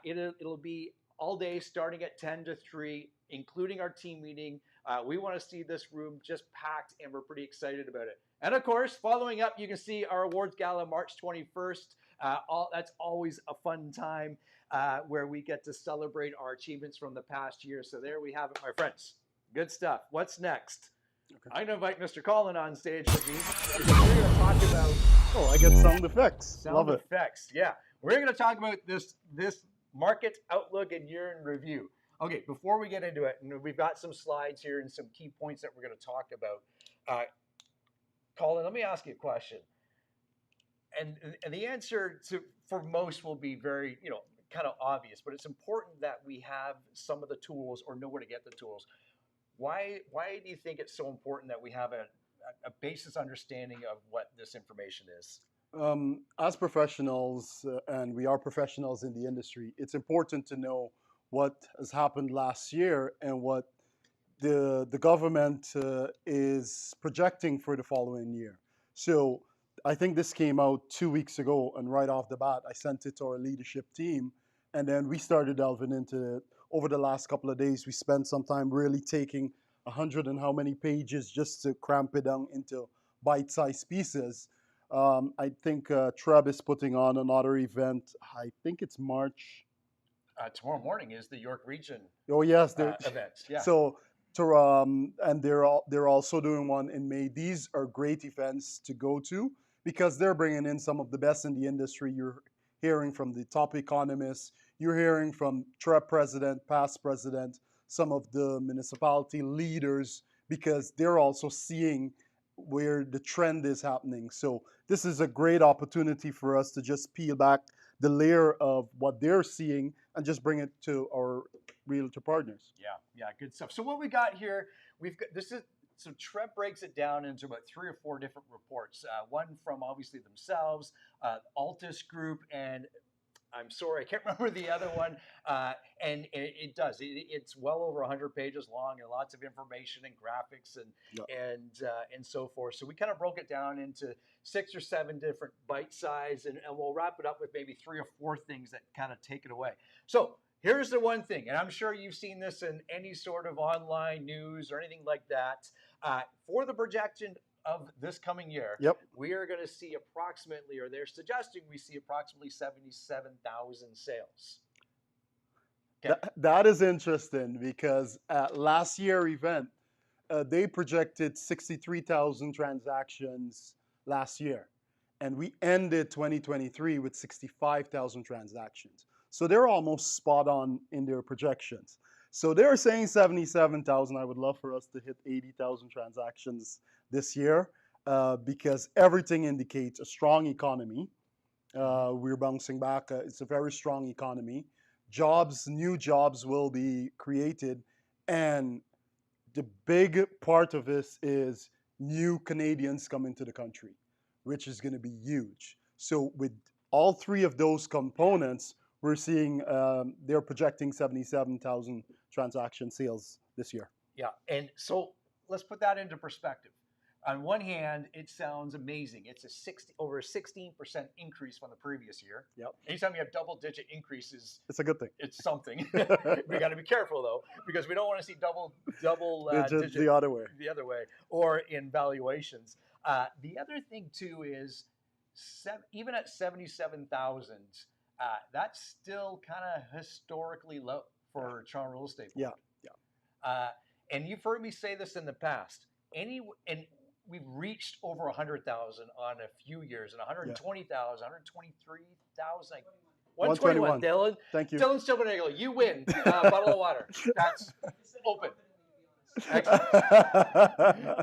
It'll be all day starting at 10 to 3, including our team meeting. We want to see this room just packed, and we're pretty excited about it. And of course, following up, you can see our awards gala March 21st. That's always a fun time where we get to celebrate our achievements from the past year. So there we have it, my friends. Good stuff. What's next? Okay. I'm going to invite Mr. Colin on stage with me. We're going to talk about... Oh, I get sound effects. Love it. Sound effects, yeah. We're going to talk about this market outlook and year in review. Okay, before we get into it, we've got some slides here and some key points that we're going to talk about. Colin, let me ask you a question. And the answer for most will be very, kind of obvious, but it's important that we have some of the tools or know where to get the tools. Why do you think it's so important that we have a basis understanding of what this information is? As professionals, and we are professionals in the industry, it's important to know what has happened last year and what the government is projecting for the following year. So I think this came out 2 weeks ago, and right off the bat, I sent it to our leadership team, and then we started delving into it. Over the last couple of days, we spent some time really taking 100 and how many pages just to cramp it down into bite-sized pieces. I think Treb is putting on another event. I think it's March. Tomorrow morning is the York Region. Oh yes, event. Yeah. So and they're also doing one in May. These are great events to go to because they're bringing in some of the best in the industry. You're hearing from the top economists. You're hearing from Treb president, past president, some of the municipality leaders, because they're also seeing where the trend is happening. So this is a great opportunity for us to just peel back the layer of what they're seeing and just bring it to our realtor partners. Yeah, good stuff. So what we got here, so Treb breaks it down into about 3 or 4 different reports. One from obviously themselves, Altus Group, and I'm sorry, I can't remember the other one. And it does. It's well over 100 pages long and lots of information and graphics and so forth. So we kind of broke it down into 6 or 7 different bite size, and we'll wrap it up with maybe 3 or 4 things that kind of take it away. So here's the one thing, and I'm sure you've seen this in any sort of online news or anything like that. For the projection of this coming year, we are going to see approximately, or they're suggesting we see approximately 77,000 sales. Okay. That is interesting because at last year event, they projected 63,000 transactions last year. And we ended 2023 with 65,000 transactions. So they're almost spot on in their projections. So they're saying 77,000. I would love for us to hit 80,000 transactions this year because everything indicates a strong economy. We're bouncing back. It's a very strong economy. New jobs will be created. And the big part of this is new Canadians coming to the country, which is going to be huge. So with all 3 of those components, we're seeing they're projecting 77,000 transaction sales this year. Yeah, and so let's put that into perspective. On one hand, it sounds amazing. It's over a 16% increase from the previous year. Yep. Anytime you have double-digit increases, it's a good thing. It's something. We got to be careful though, because we don't want to see double digit the other way. The other way, or in valuations. The other thing too is even at 77,000, that's still kind of historically low for Toronto real estate. Yeah. And you've heard me say this in the past. And we've reached over 100,000 on a few years, and 120,000, 123,000. 121. Dylan. Thank you. Dylan Silvernagle, you win. Bottle of water. That's open.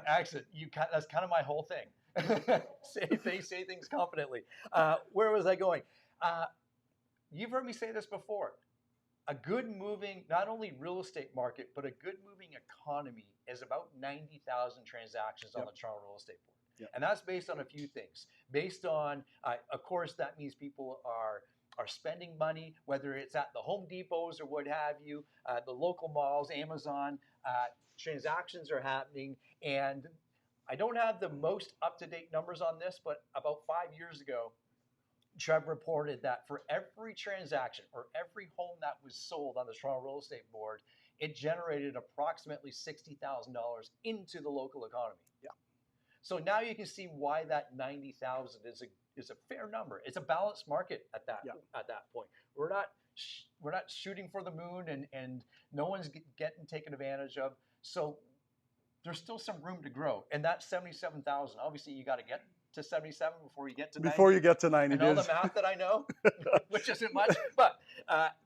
Excellent. That's kind of my whole thing. say things confidently. Where was I going? You've heard me say this before. A good moving, not only real estate market, but a good moving economy is about 90,000 transactions on the Toronto Real Estate Board. And that's based on a few things. Based on, of course, that means people are are spending money, whether it's at the Home Depots or what have you, the local malls, Amazon. Transactions are happening, and I don't have the most up-to-date numbers on this, but about 5 years ago, Trev reported that for every transaction or every home that was sold on the Toronto Real Estate Board, it generated approximately $60,000 into the local economy. Yeah. So now you can see why that 90,000 is a fair number. It's a balanced market at that point. We're not shooting for the moon, and no one's getting taken advantage of. So there's still some room to grow, and that's 77,000. Obviously, you got to get to 77 before you get to 90. Before you get to 90, and all the math that I know, which isn't much, but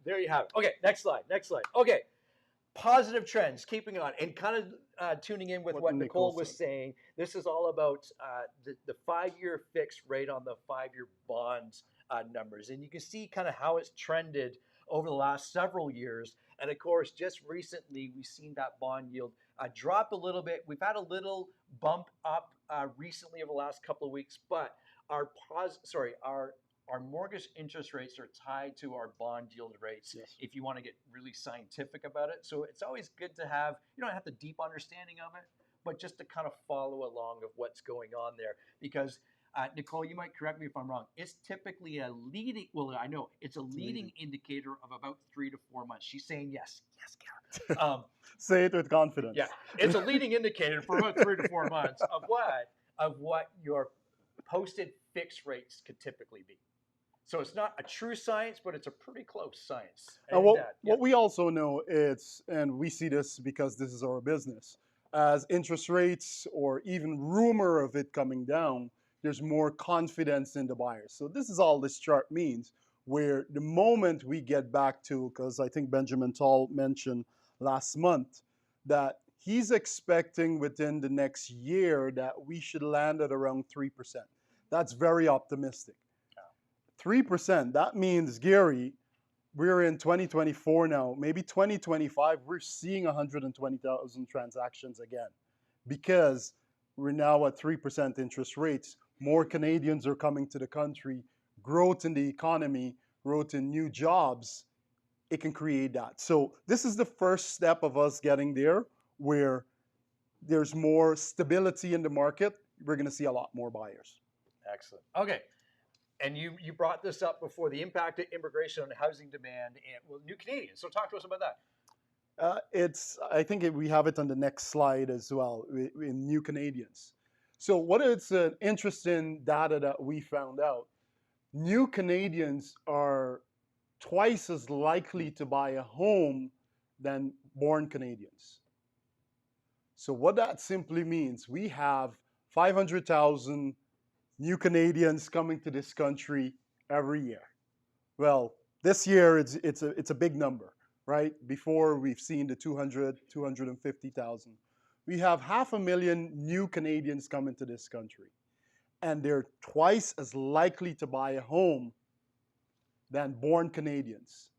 there you have it. Okay, next slide. Okay, positive trends, keeping on, and kind of tuning in with what Nicole was saying. This is all about the 5-year fixed rate on the 5-year bonds numbers, and you can see kind of how it's trended over the last several years. And of course, just recently, we've seen that bond yield drop a little bit. We've had a little bump up recently over the last couple of weeks, but our mortgage interest rates are tied to our bond yield rates. Yes. If you want to get really scientific about it, so it's always good to have, you don't have the deep understanding of it, but just to kind of follow along of what's going on there. Because Nicole, you might correct me if I'm wrong. It's typically a leading. Well, I know it's a leading indicator of about 3 to 4 months. She's saying yes, Kara. Say it with confidence. Yeah, it's a leading indicator for about 3 to 4 months of what your posted fixed rates could typically be. So it's not a true science, but it's a pretty close science. And what we also know and we see this because this is our business, as interest rates or even rumor of it coming down, there's more confidence in the buyers. So this is all this chart means, where the moment we get back to, because I think Benjamin Tall mentioned last month that he's expecting within the next year that we should land at around 3%. That's very optimistic. 3%, that means, Gary, we're in 2024 now, maybe 2025, we're seeing 120,000 transactions again, because we're now at 3% interest rates. More Canadians are coming to the country, growth in the economy, growth in new jobs, it can create that. So this is the first step of us getting there, where there's more stability in the market. We're going to see a lot more buyers. Excellent. Okay. And you brought this up before, the impact of immigration on housing demand and new Canadians. So talk to us about that. I think we have it on the next slide as well, in new Canadians. So what is an interesting data that we found out, new Canadians are twice as likely to buy a home than born Canadians. So what that simply means, we have 500,000 new Canadians coming to this country every year. Well, this year it's a big number, right? Before we've seen the 250,000. We have 500,000 new Canadians coming to this country, and they're twice as likely to buy a home than born Canadians.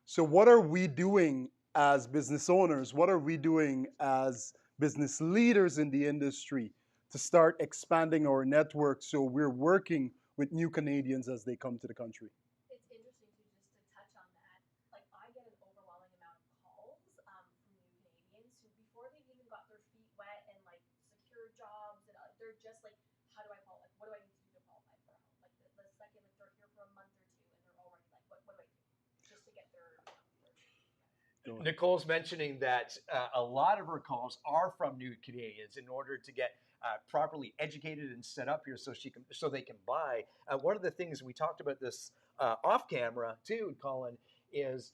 So what are we doing as business owners? What are we doing as business leaders in the industry to start expanding our network so we're working with new Canadians as they come to the country? It's interesting just to touch on that. Like, I get an overwhelming amount of calls from new Canadians who, before they've even got their feet wet and like secure jobs, and they're just like, how do I qualify? What do I need to do to qualify for a home? Like the second, like they're here for a month or two and they're already like, what do I do just to get their Nicole's mentioning that a lot of her calls are from new Canadians in order to get properly educated and set up here so they can buy. One of the things we talked about this off camera too, Colin, is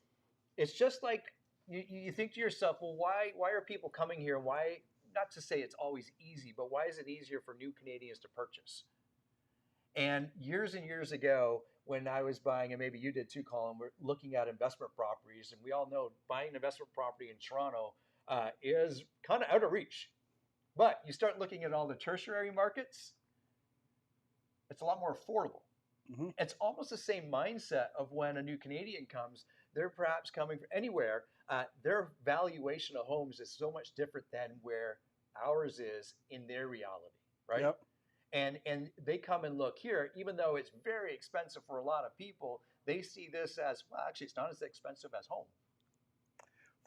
it's just like you think to yourself, well, why are people coming here? Why, not to say it's always easy, but why is it easier for new Canadians to purchase? And years ago, when I was buying, and maybe you did too, Colin, we're looking at investment properties, and we all know buying an investment property in Toronto is kind of out of reach. But you start looking at all the tertiary markets, it's a lot more affordable. Mm-hmm. It's almost the same mindset of when a new Canadian comes. They're perhaps coming from anywhere. Their valuation of homes is so much different than where ours is in their reality, right? Yep. and they come and look here, even though it's very expensive for a lot of people, they see this as, well, actually, it's not as expensive as home.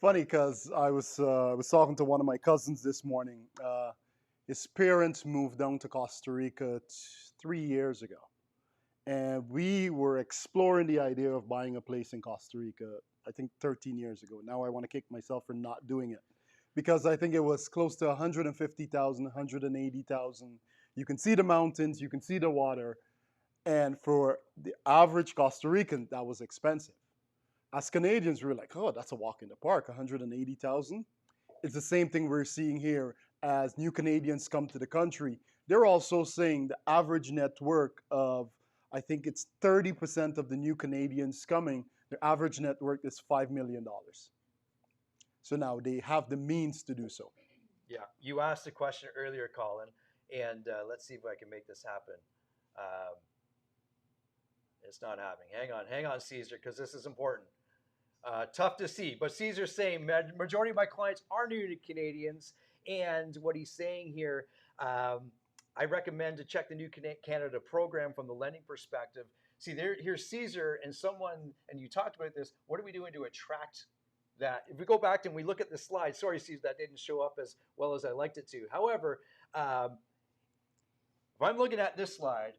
Funny, because I was talking to one of my cousins this morning. His parents moved down to Costa Rica 3 years ago, and we were exploring the idea of buying a place in Costa Rica, I think 13 years ago. Now I want to kick myself for not doing it, because I think it was close to 150,000, 180,000. You can see the mountains, you can see the water, and for the average Costa Rican, that was expensive. As Canadians, we were like, oh, that's a walk in the park, 180,000. It's the same thing we're seeing here as new Canadians come to the country. They're also saying the average net worth of, I think it's 30% of the new Canadians coming, their average net worth is $5 million. So now they have the means to do so. Yeah, you asked a question earlier, Colin, and let's see if I can make this happen. It's not happening. Hang on, Caesar, because this is important. Tough to see, but Caesar's saying majority of my clients are new to Canadians, and what he's saying here, I recommend to check the New Canada program from the lending perspective. See, here's Caesar and someone, and you talked about this. What are we doing to attract that? If we go back and we look at the slide, sorry, Caesar, that didn't show up as well as I liked it to. However, if I'm looking at this slide,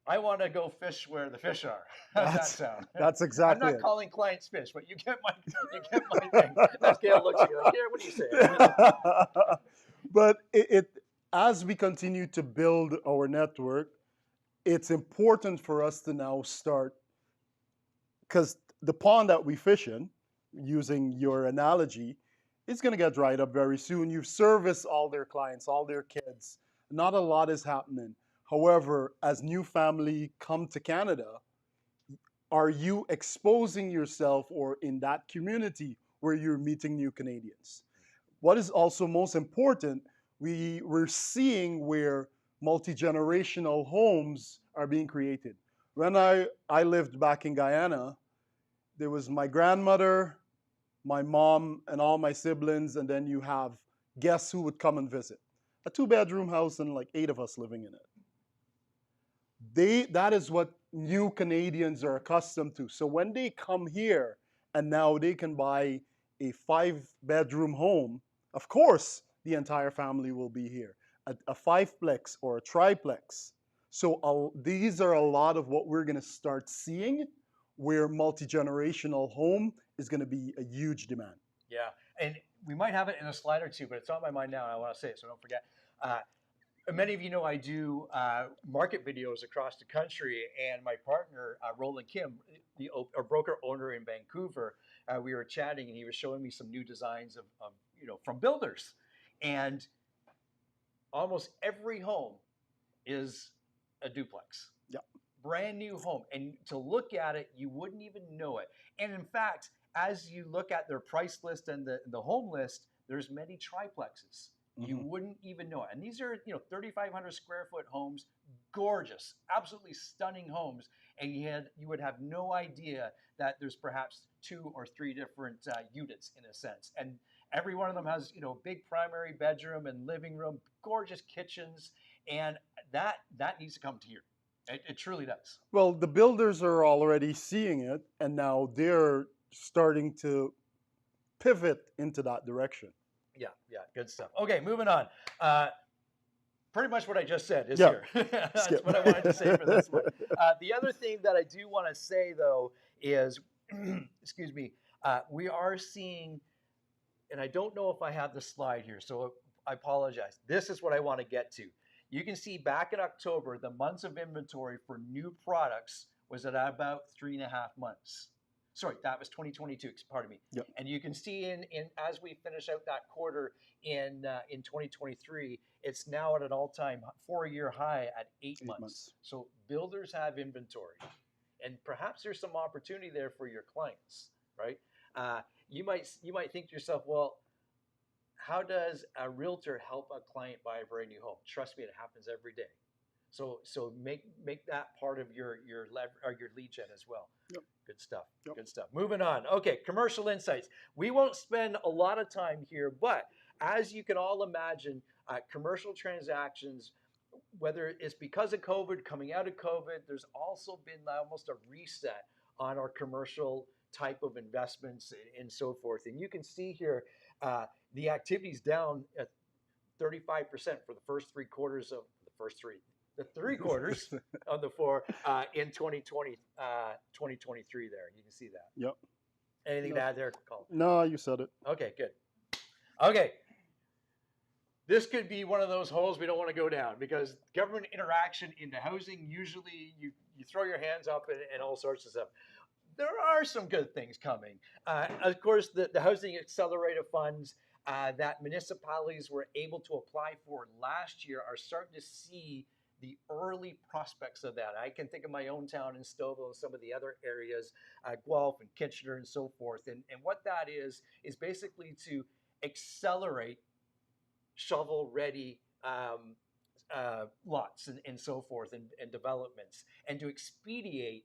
I want to go fish where the fish are. How's that sound? That's exactly I'm not it. calling clients fish, but you get my thing. As Gail looks at you like, yeah, what are you saying? But as we continue to build our network, it's important for us to now start, because the pond that we fish in, using your analogy, is going to get dried up very soon. You've serviced all their clients, all their kids. Not a lot is happening. However, as new family come to Canada, are you exposing yourself or in that community where you're meeting new Canadians? What is also most important, we're seeing where multi-generational homes are being created. When I lived back in Guyana, there was my grandmother, my mom, and all my siblings, and then you have guests who would come and visit. A 2-bedroom house and like 8 of us living in it. That is what new Canadians are accustomed to. So when they come here and now they can buy a 5-bedroom home, of course the entire family will be here. A 5-plex or a triplex. So these are a lot of what we're going to start seeing, where multi-generational home is going to be a huge demand. Yeah, and we might have it in a slide or two, but it's on my mind now, and I want to say it, so don't forget. Many of you know I do market videos across the country, and my partner, Roland Kim, a broker owner in Vancouver, we were chatting, and he was showing me some new designs of from builders, and almost every home is a duplex. Yep. Brand new home, and to look at it, you wouldn't even know it. And in fact, as you look at their price list and the home list, there's many triplexes. You wouldn't even know it. And these are 3,500 square foot homes, gorgeous, absolutely stunning homes. And you would have no idea that there's perhaps 2 or 3 different units in a sense. And every one of them has big primary bedroom and living room, gorgeous kitchens, and that needs to come to here. It truly does. Well, the builders are already seeing it, and now they're starting to pivot into that direction. Yeah, good stuff. Okay, moving on. Pretty much what I just said is Yeah. here. That's Skip. what I wanted to say for this one. The other thing that I do want to say, though, is, excuse me, we are seeing, and I don't know if I have the slide here, so I apologize. This is what I want to get to. You can see back in October, the months of inventory for new products was at about 3.5 months. Sorry, that was 2022. Pardon me. Yep. And you can see in as we finish out that quarter in 2023, it's now at an all-time 4-year high at 8 months. So builders have inventory, and perhaps there's some opportunity there for your clients, right? You might think to yourself, well, how does a realtor help a client buy a brand new home? Trust me, it happens every day. So make that part of your lead gen as well. Yep. Good stuff. Yep. Good stuff. Moving on. Okay, commercial insights. We won't spend a lot of time here, but as you can all imagine, commercial transactions whether it's because of COVID, coming out of COVID, there's also been almost a reset on our commercial type of investments and so forth. And you can see here the activity's down at 35% for the first three quarters of the three quarters of the four in 2020, 2023 there. You can see that. Yep. Anything to add there, Colin? No, you said it. Okay, good. Okay. This could be one of those holes we don't want to go down because government interaction into housing, usually you throw your hands up and all sorts of stuff. There are some good things coming. Of course, the Housing Accelerator funds that municipalities were able to apply for last year are starting to see the early prospects of that. I can think of my own town in Stouffville and some of the other areas, Guelph and Kitchener and so forth. And what that is basically to accelerate shovel-ready lots and so forth and developments, and to expedite,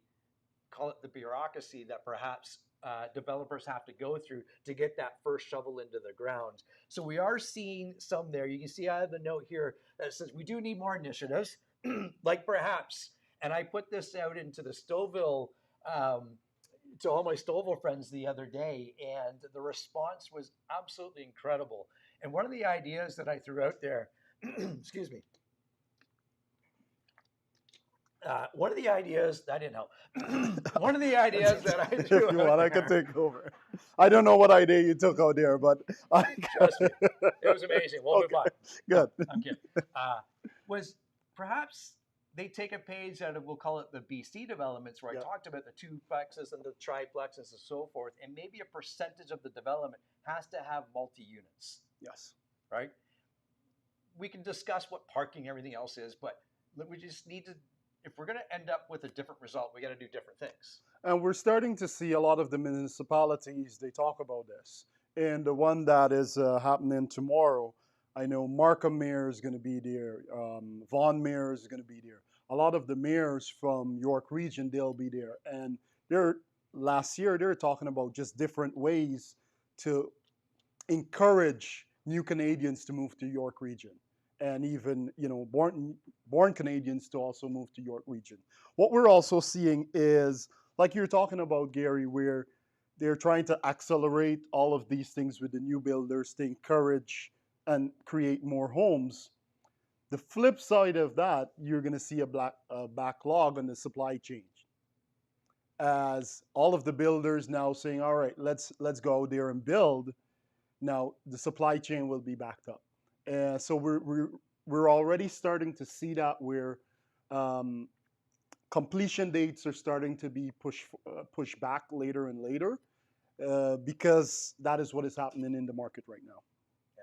call it the bureaucracy that perhaps developers have to go through to get that first shovel into the ground. So we are seeing some there. You can see I have the note here that says we do need more initiatives, like perhaps, and I put this out into the Stouffville, to all my Stouffville friends the other day, and the response was absolutely incredible. And one of the ideas that I threw out there, excuse me, one of the ideas, that didn't help. One of the ideas that I If threw you out want, I there, can take over. I don't know what idea you took out there, but trust me, it was amazing. We'll move on. Good. No, I'm kidding. Was perhaps they take a page out of, we'll call it the BC developments, where I talked about the duplexes and the triplexes and so forth, and maybe a percentage of the development has to have multi-units. Yes. Right? We can discuss what parking, everything else is, but we just need to, if we're going to end up with a different result, we got to do different things. And we're starting to see a lot of the municipalities, they talk about this. And the one that is happening tomorrow, I know Markham Mayor is going to be there. Vaughan Mayor is going to be there. A lot of the mayors from York Region, they'll be there. And last year, they were talking about just different ways to encourage new Canadians to move to York Region, and even born Canadians to also move to York Region. What we're also seeing is, like you're talking about, Gary, where they're trying to accelerate all of these things with the new builders to encourage and create more homes. The flip side of that, you're going to see a backlog on the supply chain, as all of the builders now saying, all right, let's go out there and build. Now the supply chain will be backed up. So we're already starting to see that, where completion dates are starting to be pushed back later and later, because that is what is happening in the market right now.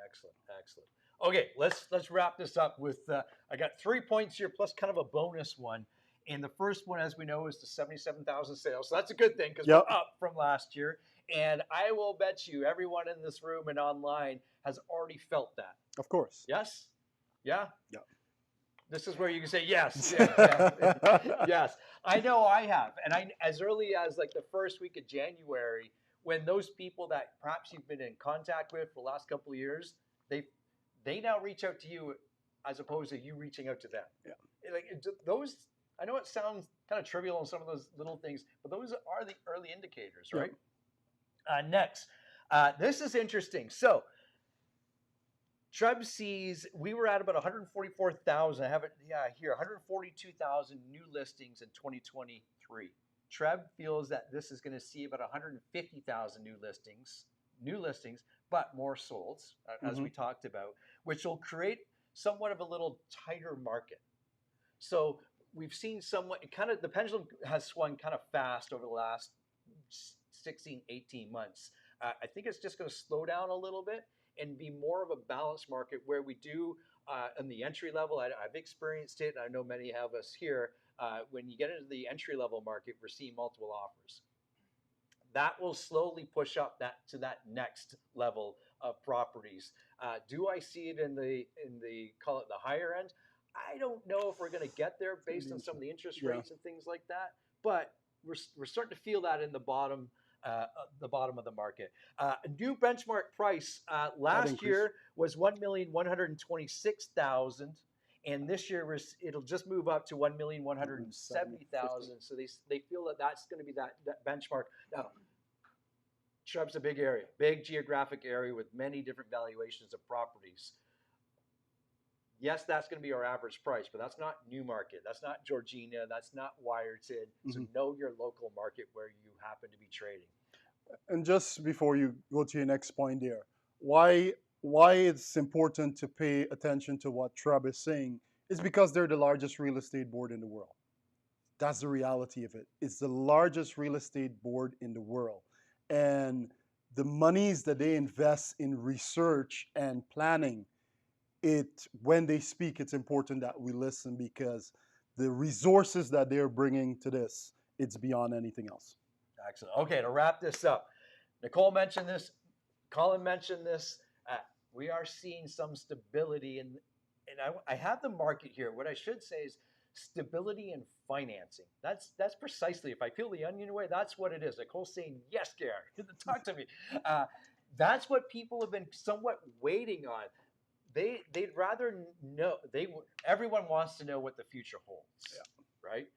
Excellent, excellent. Okay, let's wrap this up with, I got 3 points here plus kind of a bonus one. And the first one, as we know, is the 77,000 sales. So that's a good thing because we're up from last year. And I will bet you everyone in this room and online has already felt that. Of course. Yes? Yeah? Yeah. This is where you can say yes. Yes. I know I have. And as early as like the first week of January, when those people that perhaps you've been in contact with for the last couple of years, they now reach out to you as opposed to you reaching out to them. Yeah. Like those, I know it sounds kind of trivial on some of those little things, but those are the early indicators, right? Next, this is interesting. So, Treb sees we were at about 144,000. I have it here, 142,000 new listings in 2023. Treb feels that this is going to see about 150,000 new listings, but more solds, as we talked about, which will create somewhat of a little tighter market. So we've seen the pendulum has swung kind of fast over the last 16, 18 months. I think it's just going to slow down a little bit and be more of a balanced market where we do in the entry level. I've experienced it, and I know many of us here. When you get into the entry level market, we're seeing multiple offers. That will slowly push up to that next level of properties. Do I see it in the call it the higher end? I don't know if we're going to get there based on some of the interest rates and things like that, but we're starting to feel that in the bottom of the market. A new benchmark price last year was 1,126,000, And this year it'll just move up to 1,170,000. So they feel that that's going to be that benchmark. Now, Shrub's a big area, big geographic area with many different valuations of properties. Yes, that's going to be our average price, but that's not Newmarket. That's not Georgina. That's not Wyerton. So know your local market where you happen to be trading. And just before you go to your next point there, why it's important to pay attention to what Shrub is saying is because they're the largest real estate board in the world. That's the reality of it. It's the largest real estate board in the world. And the monies that they invest in research and planning, when they speak, it's important that we listen because the resources that they're bringing to this, it's beyond anything else. Excellent. Okay, to wrap this up, Nicole mentioned this, Colin mentioned this. We are seeing some stability, and I have the market here. What I should say is stability in financing. That's precisely, if I peel the onion away, that's what it is. Nicole's saying, yes, Gary, talk to me. That's what people have been somewhat waiting on. They'd rather know. Everyone wants to know what the future holds, right?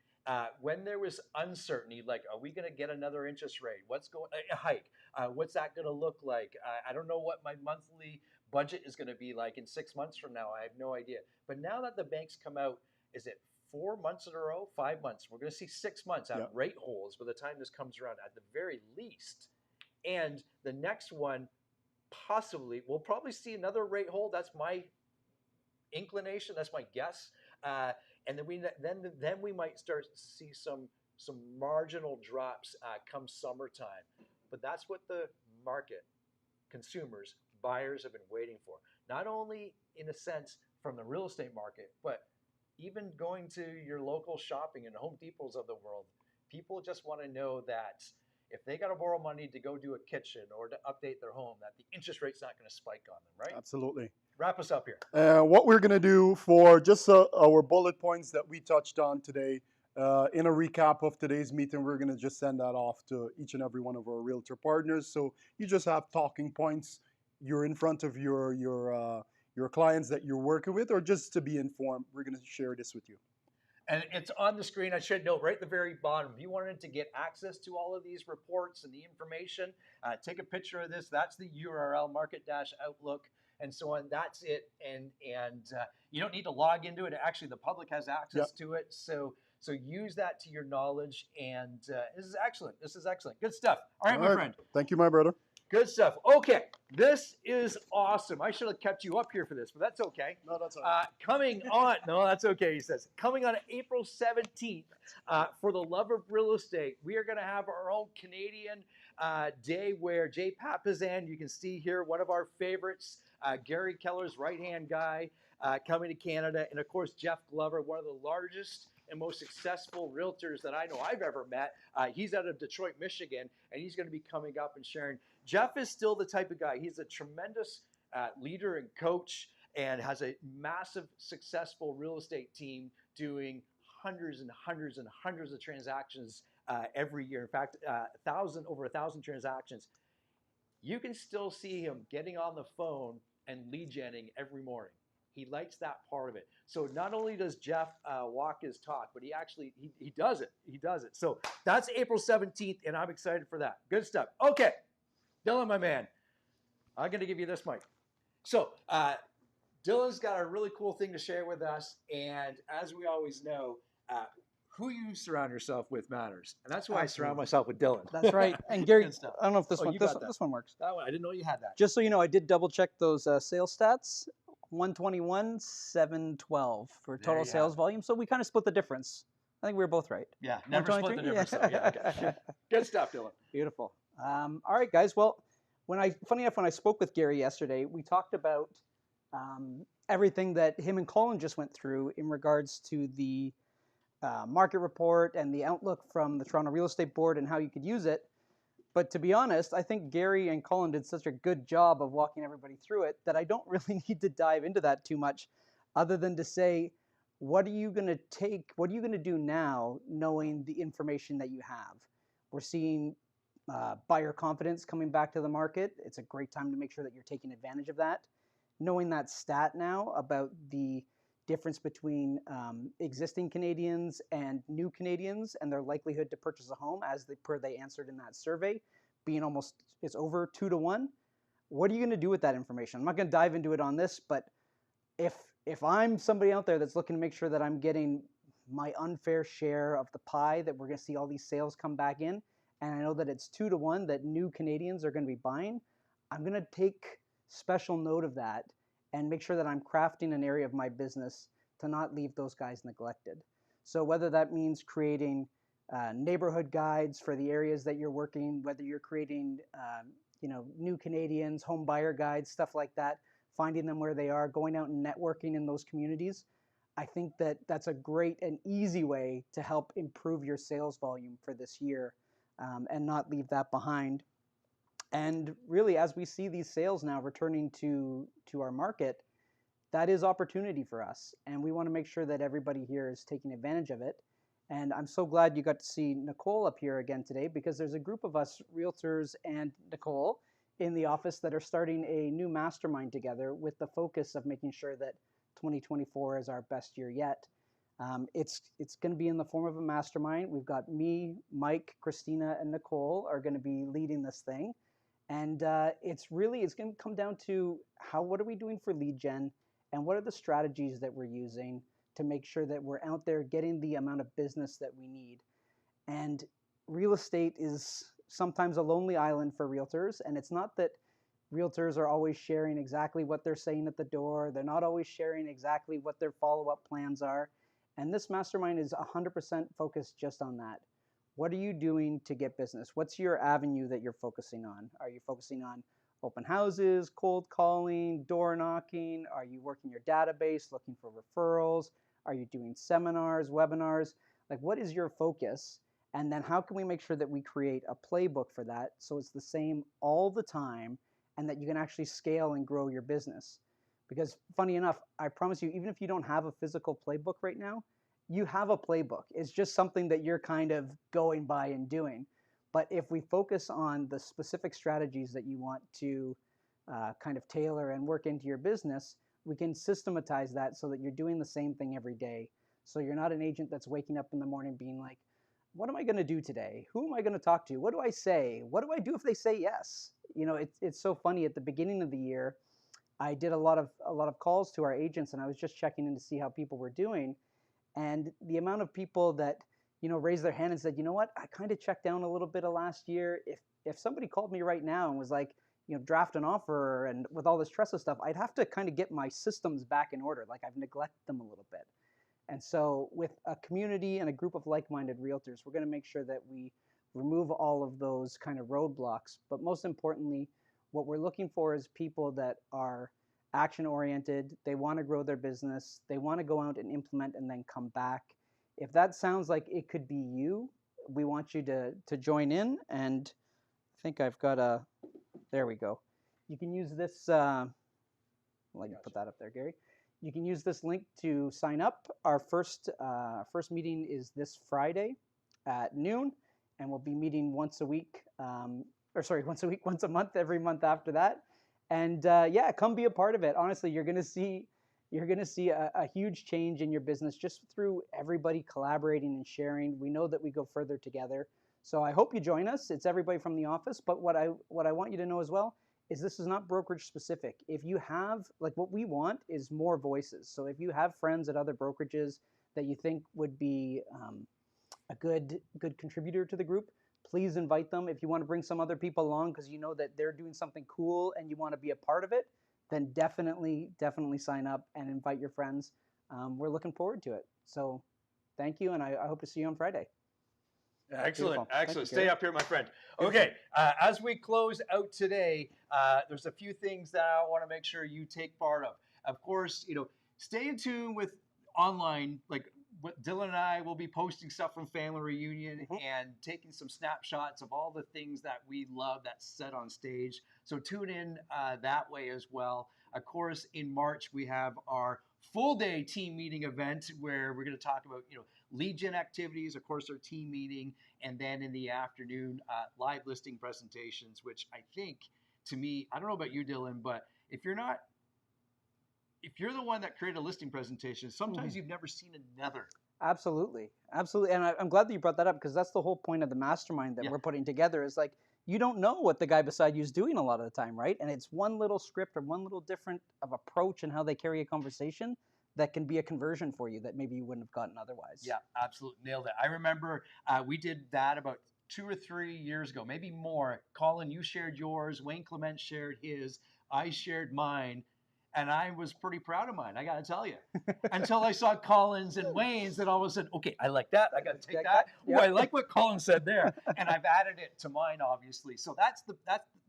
When there was uncertainty, like, are we going to get another interest rate? What's going a hike? What's that going to look like? I don't know what my monthly budget is going to be like in 6 months from now. I have no idea. But now that the banks come out, is it 4 months in a row, 5 months? We're going to see 6 months at rate holds by the time this comes around, at the very least. And the next one, possibly, we'll probably see another rate hold. That's my inclination. That's my guess. And then we might start to see some marginal drops come summertime. But that's what the market, consumers, buyers have been waiting for. Not only in a sense from the real estate market, but even going to your local shopping and Home Depots of the world. People just want to know that if they got to borrow money to go do a kitchen or to update their home, that the interest rate's not going to spike on them, right? Absolutely. Wrap us up here. What we're going to do for just our bullet points that we touched on today, in a recap of today's meeting, we're going to just send that off to each and every one of our realtor partners. So you just have talking points. You're in front of your clients that you're working with, or just to be informed, we're going to share this with you. And it's on the screen. I should note right at the very bottom, if you wanted to get access to all of these reports and the information, take a picture of this. That's the URL, market-outlook, and so on. That's it. And you don't need to log into it. Actually, the public has access to it. So use that to your knowledge. And this is excellent. This is excellent. Good stuff. All right, my friend. Thank you, my brother. Good stuff. Okay, this is awesome. I should have kept you up here for this, but that's okay. No, that's all right. Coming on, no, that's okay, he says. Coming on April 17th, for the love of real estate, we are going to have our own Canadian day where Jay Papazan, you can see here, one of our favorites, Gary Keller's right-hand guy, coming to Canada. And, of course, Jeff Glover, one of the largest and most successful realtors that I know I've ever met. He's out of Detroit, Michigan, and he's going to be coming up and sharing. Jeff is still the type of guy. He's a tremendous leader and coach and has a massive, successful real estate team doing hundreds and hundreds and hundreds of transactions every year. In fact, over 1,000 transactions. You can still see him getting on the phone and lead genning every morning. He likes that part of it. So not only does Jeff walk his talk, but he actually he does it. He does it. So that's April 17th, and I'm excited for that. Good stuff. Okay, Dylan, my man, I'm going to give you this mic. So Dylan's got a really cool thing to share with us, and as we always know, who you surround yourself with matters, and that's why I surround myself with Dylan. That's right. And Gary, Good stuff. I don't know if this Oh, one you got this one works. That one, I didn't know you had that. Just so you know, I did double check those sales stats. 121, 712 for There total you sales have it. volume. So we kind of split the difference. I think we were both right. Yeah, never split the 123? difference. So, yeah, okay. Good stuff, Dylan. Beautiful. All right, guys. Well, funny enough, when I spoke with Gary yesterday, we talked about everything that him and Colin just went through in regards to the market report and the outlook from the Toronto Real Estate Board and how you could use it. But to be honest, I think Gary and Colin did such a good job of walking everybody through it that I don't really need to dive into that too much, other than to say, what are you going to take? What are you going to do now, knowing the information that you have? We're seeing buyer confidence coming back to the market. It's a great time to make sure that you're taking advantage of that. Knowing that stat now about the difference between existing Canadians and new Canadians and their likelihood to purchase a home as they answered in that survey, being it's over 2 to 1. What are you going to do with that information? I'm not going to dive into it on this, but if I'm somebody out there that's looking to make sure that I'm getting my unfair share of the pie, that we're going to see all these sales come back in, and I know that it's 2 to 1 that new Canadians are going to be buying, I'm going to take special note of that and make sure that I'm crafting an area of my business to not leave those guys neglected. So whether that means creating neighborhood guides for the areas that you're working, whether you're creating new Canadians, home buyer guides, stuff like that, finding them where they are, going out and networking in those communities, I think that that's a great and easy way to help improve your sales volume for this year and not leave that behind. And really, as we see these sales now returning to our market, that is opportunity for us. And we want to make sure that everybody here is taking advantage of it. And I'm so glad you got to see Nicole up here again today, because there's a group of us realtors and Nicole in the office that are starting a new mastermind together with the focus of making sure that 2024 is our best year yet. It's going to be in the form of a mastermind. We've got me, Mike, Christina, and Nicole are going to be leading this thing. And it's going to come down to what are we doing for lead gen, and what are the strategies that we're using to make sure that we're out there getting the amount of business that we need. And real estate is sometimes a lonely island for realtors, and it's not that realtors are always sharing exactly what they're saying at the door. They're not always sharing exactly what their follow-up plans are. And this mastermind is 100% focused just on that. What are you doing to get business? What's your avenue that you're focusing on? Are you focusing on open houses, cold calling, door knocking? Are you working your database, looking for referrals? Are you doing seminars, webinars? Like, what is your focus? And then how can we make sure that we create a playbook for that so it's the same all the time and that you can actually scale and grow your business? Because funny enough, I promise you, even if you don't have a physical playbook right now, you have a playbook. It's just something that you're kind of going by and doing. But if we focus on the specific strategies that you want to kind of tailor and work into your business, we can systematize that so that you're doing the same thing every day. So you're not an agent that's waking up in the morning being like, what am I going to do today? Who am I going to talk to? What do I say? What do I do if they say yes? You know, it's so funny. At the beginning of the year, I did a lot of calls to our agents, and I was just checking in to see how people were doing. And the amount of people that, raised their hand and said, you know what, I kind of checked down a little bit of last year. If somebody called me right now and was like, draft an offer and with all this Tressa stuff, I'd have to kind of get my systems back in order. Like, I've neglected them a little bit. And so with a community and a group of like-minded realtors, we're going to make sure that we remove all of those kind of roadblocks. But most importantly, what we're looking for is people that are action-oriented. They want to grow their business. They want to go out and implement and then come back. If that sounds like it could be you, we want you to join in. And I think I've got there we go. You can use this, I'll let you put that up there, Gary. You can use this link to sign up. Our first meeting is this Friday at noon, and we'll be meeting once a week, once a month, every month after that. And yeah, come be a part of it. Honestly, you're gonna see a huge change in your business just through everybody collaborating and sharing. We know that we go further together. So I hope you join us. It's everybody from the office. But what I want you to know as well is this is not brokerage specific. If you have, what we want is more voices. So if you have friends at other brokerages that you think would be a good contributor to the group, please invite them. If you want to bring some other people along because you know that they're doing something cool and you want to be a part of it, then definitely sign up and invite your friends. We're looking forward to it. So thank you, and I hope to see you on Friday. Excellent, Beautiful. excellent. Thank you, Stay up here, my friend. Okay, as we close out today, there's a few things that I want to make sure you take part of. Of course, stay in tune with online, like what Dylan and I will be posting stuff from Family Reunion and taking some snapshots of all the things that we love that's said on stage. So tune in that way as well. Of course, in March, we have our full day team meeting event where we're going to talk about, lead gen activities, of course, our team meeting, and then in the afternoon, live listing presentations, which I think, to me, I don't know about you, Dylan, but if you're not if you're the one that created a listing presentation, sometimes you've never seen another. Absolutely, absolutely, and I'm glad that you brought that up because that's the whole point of the mastermind that Yeah. we're putting together. Is like you don't know what the guy beside you is doing a lot of the time, right? And it's one little script or one little different of approach and how they carry a conversation that can be a conversion for you that maybe you wouldn't have gotten otherwise. Yeah, absolutely. Nailed it. I remember we did that about 2 or 3 years ago, maybe more. Colin, you shared yours. Wayne Clement shared his. I shared mine. And I was pretty proud of mine, I got to tell you. Until I saw Colin's and Wayne's, then all of a sudden, okay, I like that. I got to take that. Ooh, Yep. I like what Colin said there, and I've added it to mine, obviously. So that's the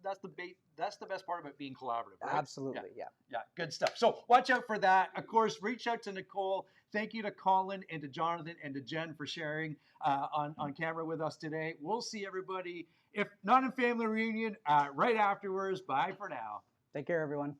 best part about being collaborative. Right? Absolutely, yeah. Yeah, good stuff. So watch out for that. Of course, reach out to Nicole. Thank you to Colin and to Jonathan and to Jen for sharing on camera with us today. We'll see everybody, if not in family reunion, right afterwards. Bye for now. Take care, everyone.